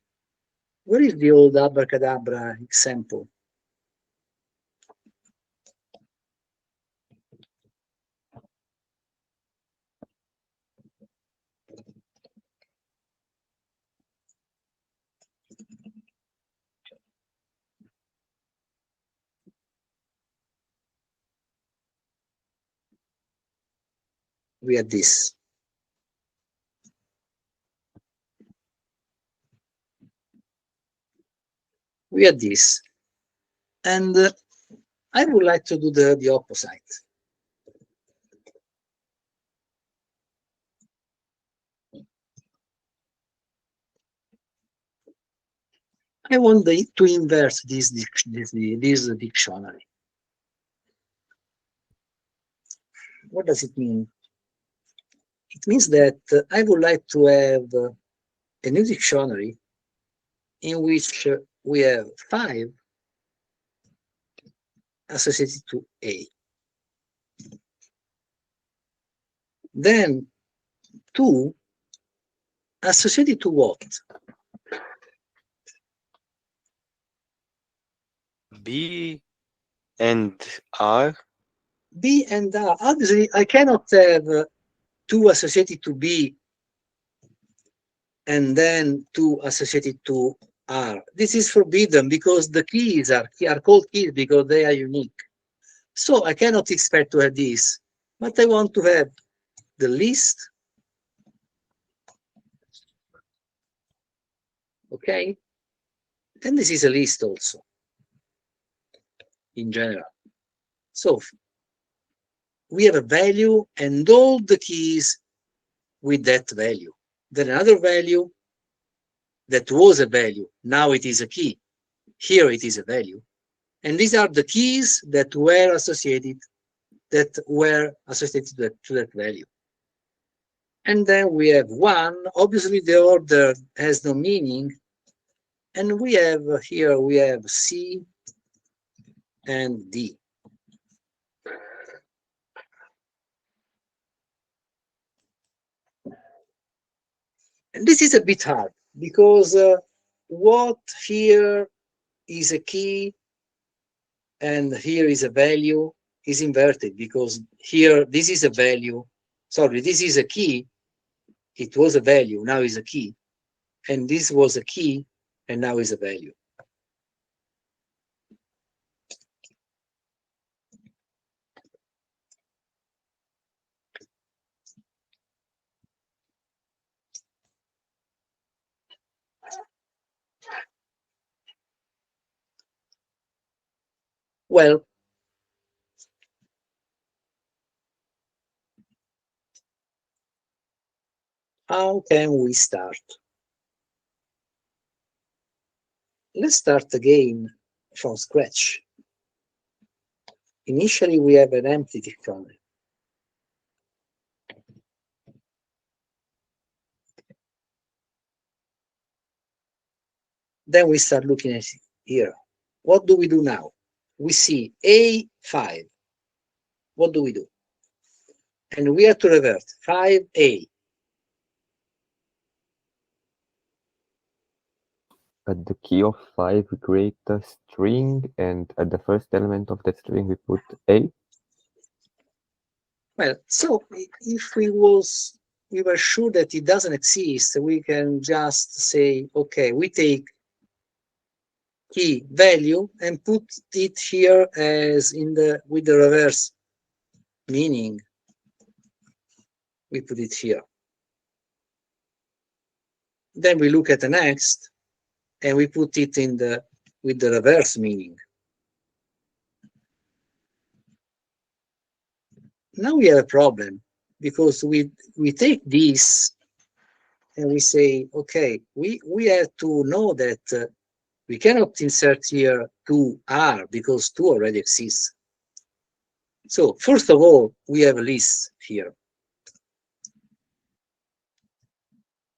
Where is the old abracadabra example? We have this. We have this. And I would like to do the opposite. I want to invert this dictionary. What does it mean? It means that I would like to have a new dictionary in which we have 5 associated to A. Then 2 associated to what? B and R. B and R. Obviously, I cannot have 2 associated to B and then 2 associated to R. This is forbidden because the keys are called keys because they are unique. So I cannot expect to have this, but I want to have the list, okay? And this is a list also, in general. So we have a value and all the keys with that value. Then another value that was a value, now it is a key. Here it is a value. And these are the keys that were associated to that value. And then we have 1. Obviously, the order has no meaning. And we have here, we have C and D. And this is a bit hard because what here is a key and here is a value is inverted because here this is a value. Sorry, this is a key. It was a value, now is a key. And this was a key and now is a value. Well, how can we start? Let's start again from scratch. Initially, we have an empty dictionary. Then we start looking at here. What do we do now? We see A5. What do we do? And we have to revert 5A. At the key of 5, we create a string, and at the first element of that string, we put A. Well, so if we were sure that it doesn't exist, we can just say, okay, we take key value and put it here as in the with the reverse meaning. We put it here. Then we look at the next and we put it in the with the reverse meaning. Now we have a problem because we take this and we say, okay, we have to know that we cannot insert here 2R because 2 already exists. So first of all, we have a list here.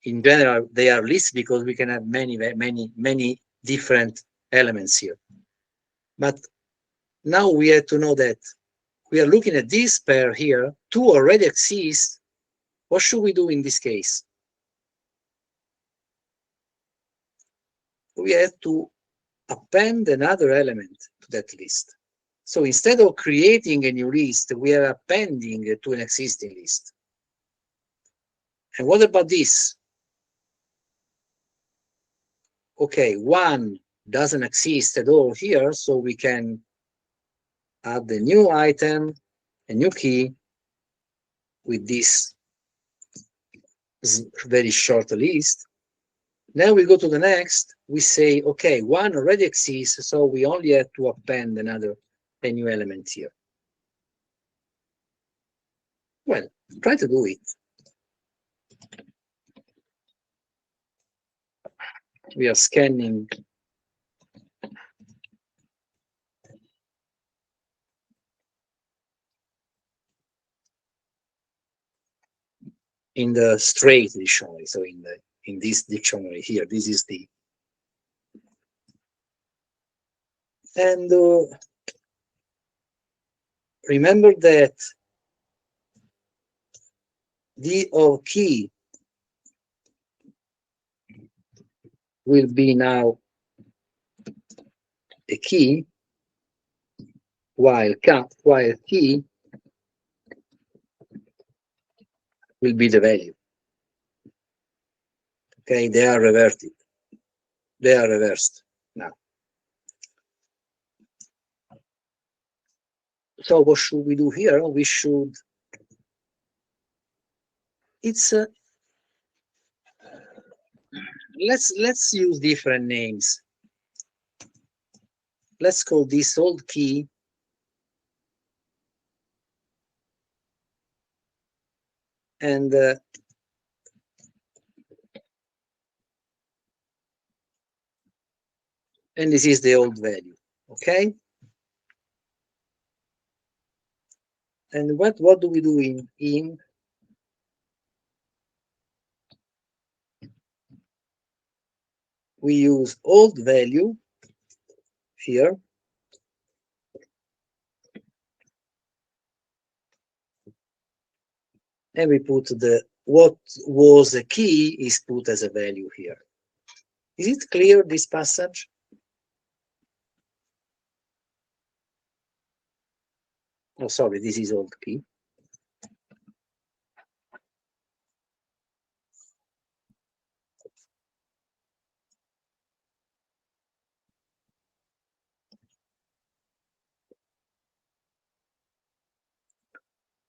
In general, they are lists because we can have many different elements here. But now we have to know that we are looking at this pair here, 2 already exists. What should we do in this case? We have to append another element to that list. So instead of creating a new list, we are appending to an existing list. And what about this? Okay, 1 doesn't exist at all here, so we can add a new item, a new key with this very short list. Then we go to the next, we say, okay, 1 already exists, so we only have to append a new element here. Well, try to do it. We are scanning in the straight dictionary, so in this dictionary here, this is the and remember that d of key will be now a key, while key will be the value. Okay, they are reverted. They are reversed now. So what should we do here? We should, it's let's use different names. Let's call this old key and this is the old value. Okay. And what do we do in we use old value here and we put the what was a key is put as a value here. Is it clear, this passage? Oh, sorry, this is old key.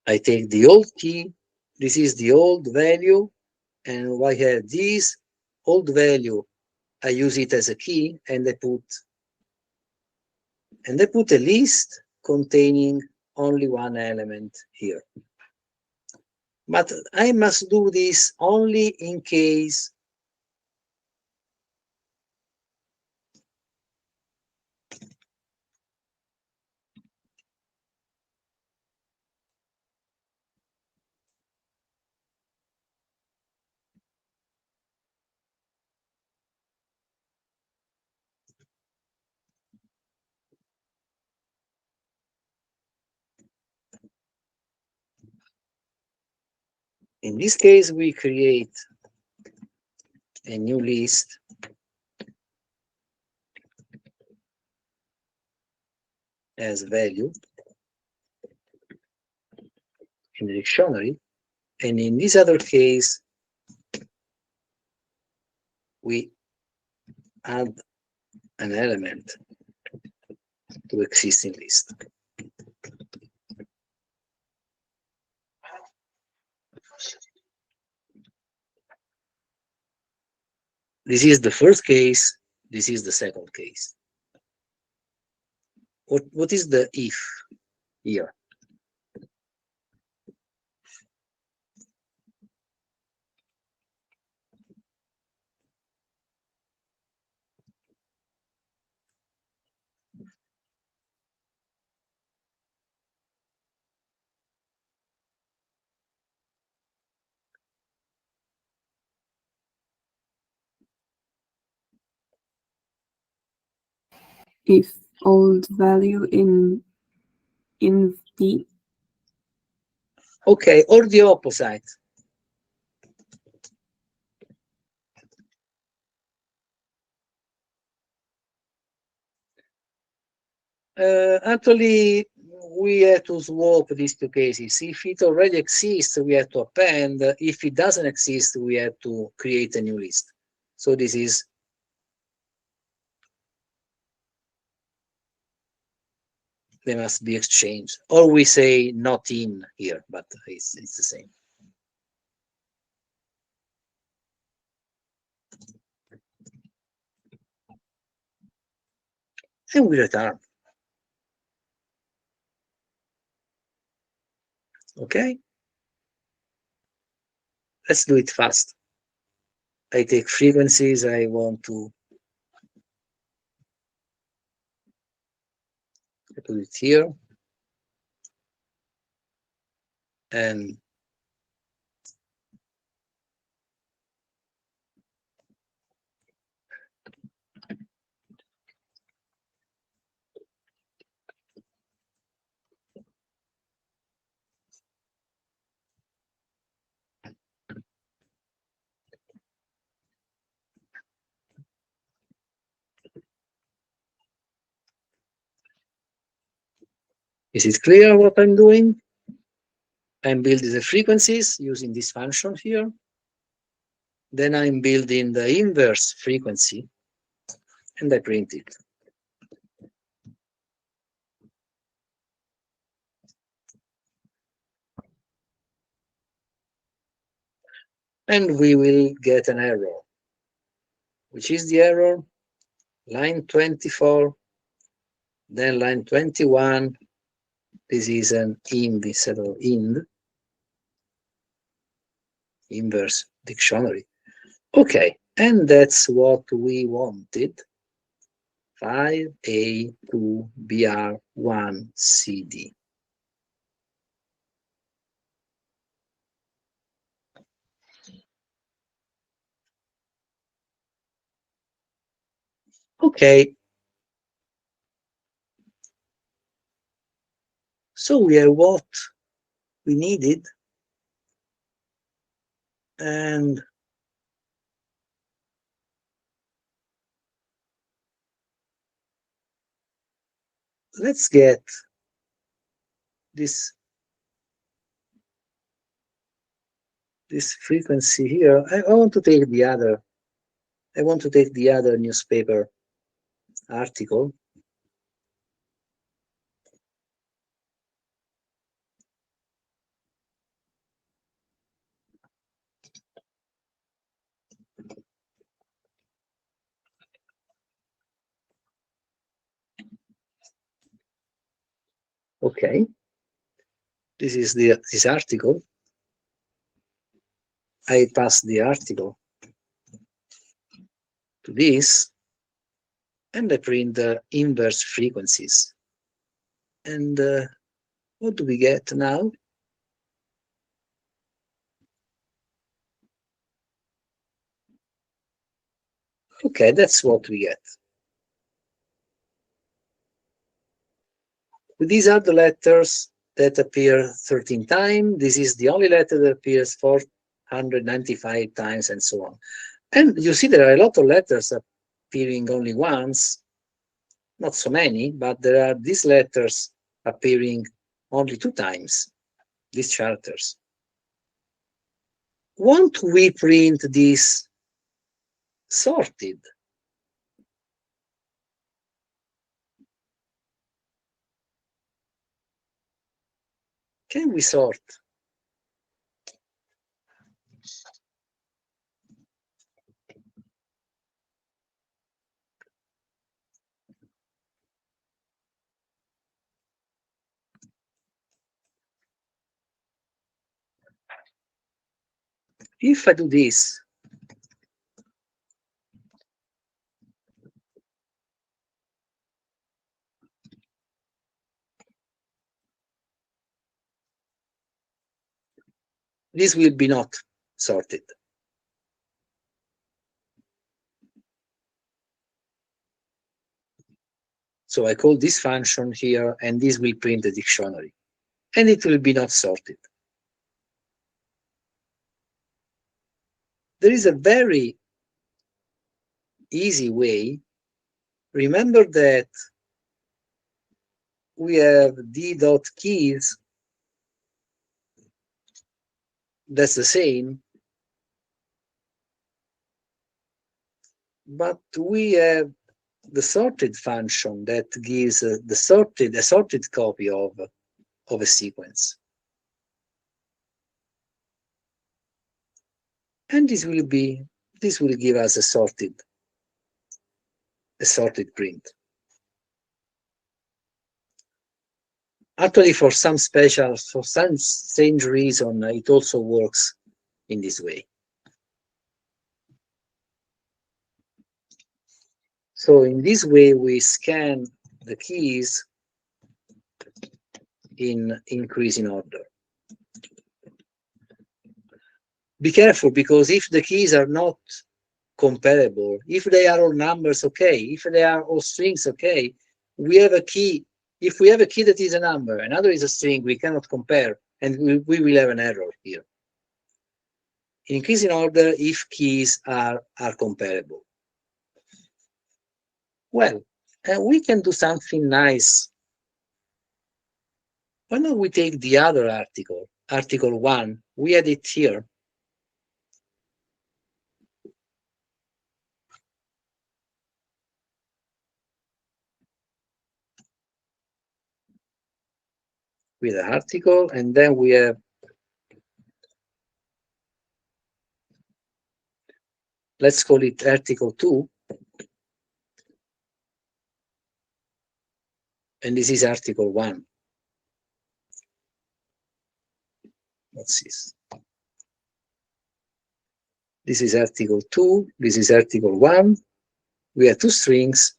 I take the old key, this is the old value, and I have this old value, I use it as a key, and I put a list containing only one element here. But I must do this only in case In this case, we create a new list as value in the dictionary. And in this other case, we add an element to existing list. This is the first case. This is the second case. What is the if here? If old value in D. Okay, or the opposite. Actually, we have to swap these two cases. If it already exists, we have to append. If it doesn't exist, we have to create a new list. So this is they must be exchanged. Or we say not in here, but it's the same. And we return. Okay? Let's do it fast. I take frequencies. I want to put it here. And is it clear what I'm doing? I'm building the frequencies using this function here. Then I'm building the inverse frequency, and I print it. And we will get an error. Which is the error? Line 24, then line 21. This is an IND instead of IND, inverse dictionary. Okay, and that's what we wanted. 5A2BR1CD. Okay. So we have what we needed. And let's get this frequency here. I want to take the other. I want to take the other newspaper article. Okay. This is this article. I pass the article to this, and I print the inverse frequencies. And what do we get now? Okay, that's what we get. These are the letters that appear 13 times. This is the only letter that appears 495 times, and so on. And you see there are a lot of letters appearing only once, not so many, but there are these letters appearing only 2 times, these characters. Won't we print this sorted? Can we sort? If I do this, this will be not sorted. So I call this function here, and this will print the dictionary, and it will be not sorted. There is a very easy way. Remember that we have d.keys, that's the same, but we have the sorted function that gives a sorted copy of a sequence. And this will give us a sorted print. Actually, for some strange reason, it also works in this way. So in this way, we scan the keys in increasing order. Be careful, because if the keys are not comparable, if they are all numbers, okay, if they are all strings, okay, we have a key. If we have a key that is a number, another is a string, we cannot compare, and we will have an error here. In increasing order, if keys are comparable. Well, we can do something nice. Why don't we take the other article, article 1, we add it here. With an article, and then we have let's call it article 2, and this is article 1. What's this? This is article 2, this is article 1. We have 2 strings.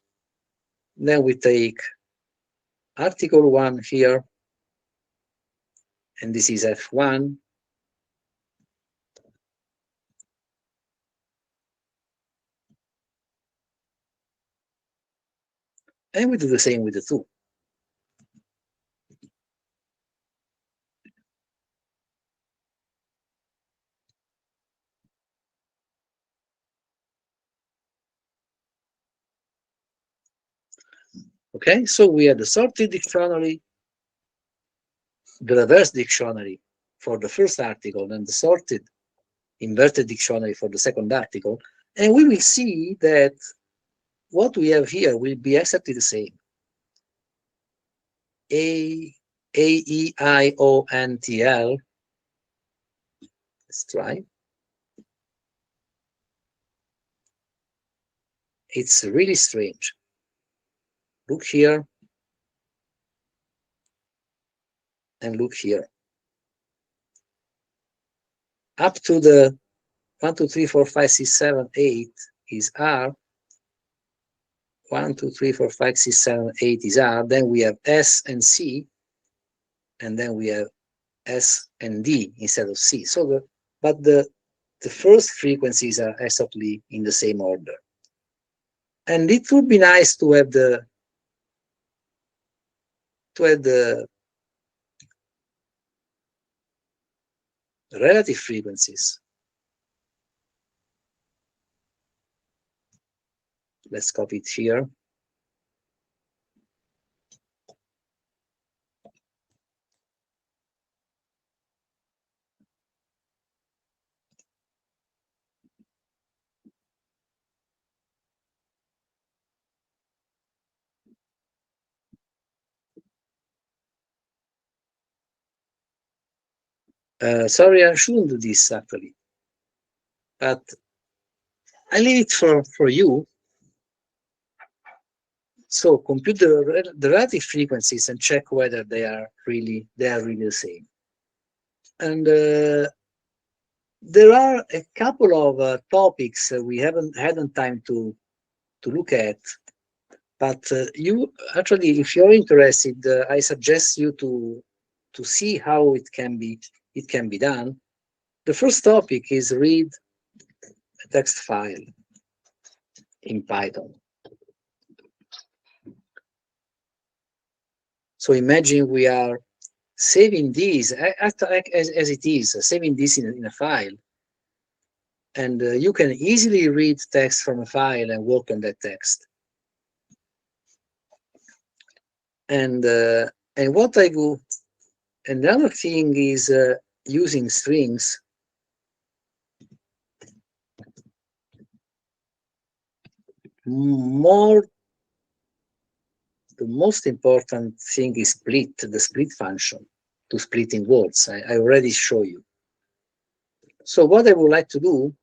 Then we take article 1 here, and this is F1. And we do the same with the 2. Okay, so we have the sorted dictionary, the reverse dictionary for the first article, and the sorted inverted dictionary for the second article. And we will see that what we have here will be exactly the same. A-E-I-O-N-T-L. Let's try. It's really strange. Look here and look here. Up to the 1, 2, 3, 4, 5, 6, 7, 8 is R. 1, 2, 3, 4, 5, 6, 7, 8 is R. Then we have S and C, and then we have S and D instead of C. So the first frequencies are exactly in the same order. And it would be nice to have the relative frequencies. Let's copy it here. Sorry, I shouldn't do this actually, but I leave it for you. So compute the relative frequencies and check whether they are really the same. And there are a couple of topics we haven't had time to look at, but you actually, if you're interested, I suggest you to see how it can be done. The first topic is read a text file in Python. So imagine we are saving these as it is, saving this in a file. And you can easily read text from a file and work on that text. And what I do, another thing is using strings. The most important thing is the split function, to split in words. I already show you. So what I would like to do,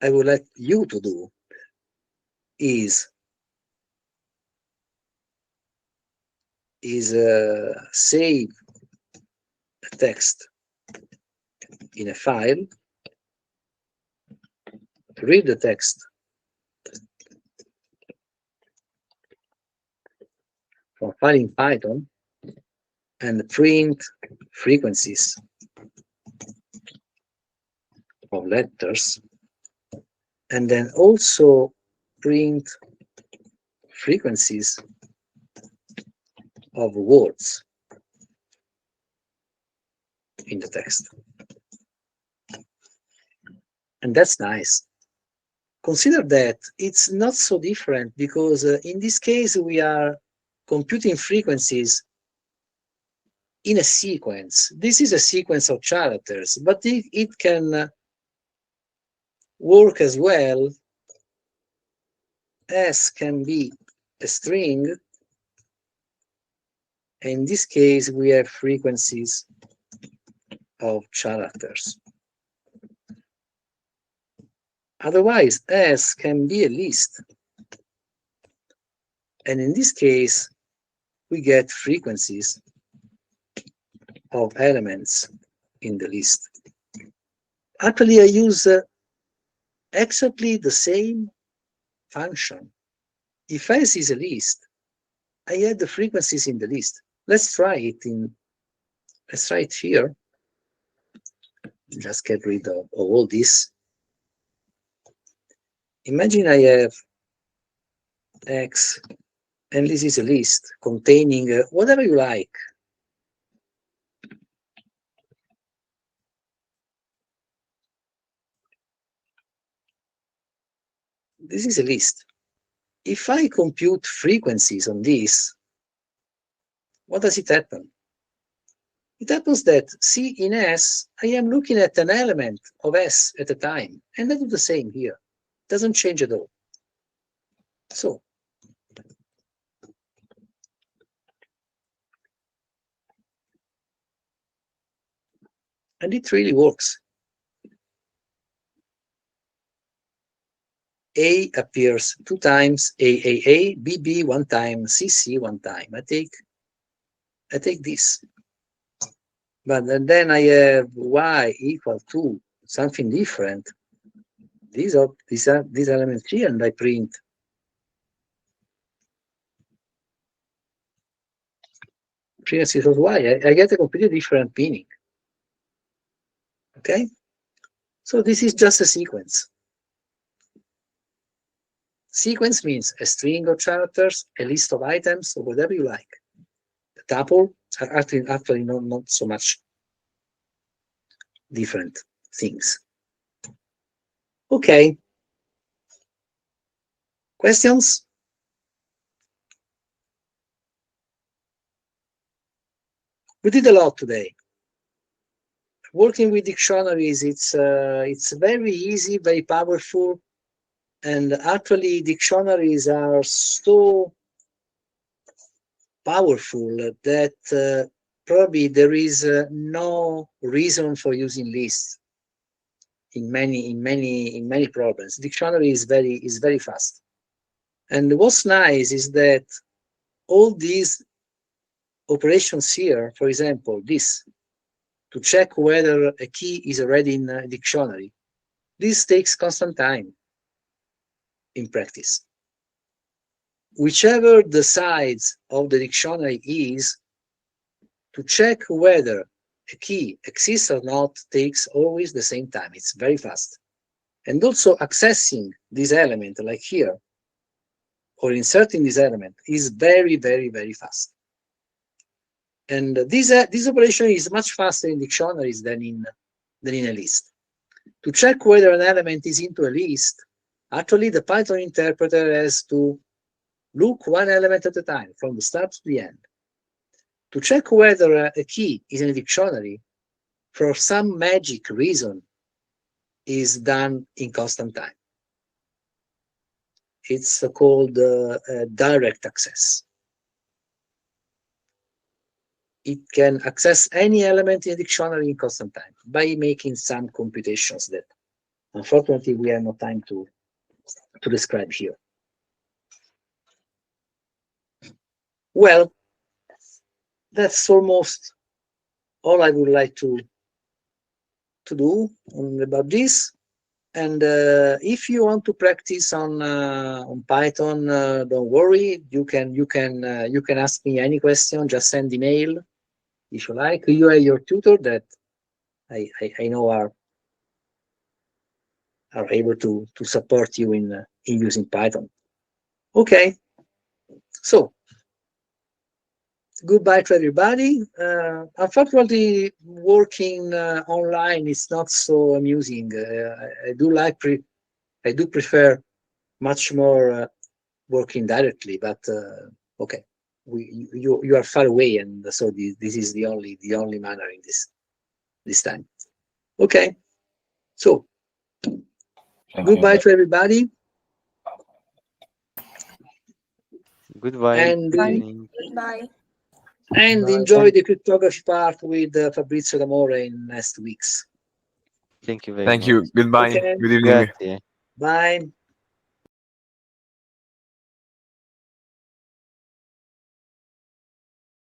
I would like you to do is save a text in a file, read the text from file in Python, and print frequencies of letters, and then also print frequencies of words in the text. And that's nice. Consider that it's not so different because in this case we are computing frequencies in a sequence. This is a sequence of characters, but it can work as well as can be a string. In this case, we have frequencies of characters. Otherwise, S can be a list. And in this case, we get frequencies of elements in the list. Actually, I use exactly the same function. If S is a list, I add the frequencies in the list. Let's try it here. Just get rid of all this. Imagine I have X, and this is a list containing whatever you like. This is a list. If I compute frequencies on this, what does it happen? It happens that, see, in S, I am looking at an element of S at a time, and I do the same here. It doesn't change at all. So, and it really works. A appears 2 times, A, B, 1 time, C, 1 time. I take this. But then I have Y equal to something different. These elements here, and I print frequencies of Y. I get a completely different meaning. Okay? So this is just a sequence. Sequence means a string of characters, a list of items, or whatever you like. A tuple, actually not so much. different things. Okay. Questions? We did a lot today. Working with dictionaries, it's very easy, very powerful, and actually dictionaries are so powerful that probably there is no reason for using lists in many problems. Dictionary is very fast, and what's nice is that all these operations here, for example, this to check whether a key is already in a dictionary, this takes constant time in practice. Whichever the size of the dictionary is, to check whether a key exists or not takes always the same time. It's very fast. And also accessing this element, like here, or inserting this element, is very fast. And this operation is much faster in dictionaries than in a list. To check whether an element is into a list, actually the Python interpreter has to look one element at a time, from the start to the end. To check whether a key is in a dictionary, for some magic reason, is done in constant time. It's called direct access. It can access any element in a dictionary in constant time by making some computations that, unfortunately, we have no time to describe here. Well, that's almost all I would like to do about this. And if you want to practice on Python, don't worry. You can ask me any question. Just send email if you like. You are your tutor that I know are able to support you in using Python. Okay. So goodbye to everybody. Unfortunately, working online is not so amusing. I do prefer much more working directly, but okay, you are far away, and so this is the only manner in this time. Okay, so goodbye to everybody. Goodbye. And Good evening. Bye. and enjoy the cryptography part with Fabrizio D'Amore in next weeks. Thank you very Thank much. you. Goodbye. Okay. Good evening. Grazie. Bye.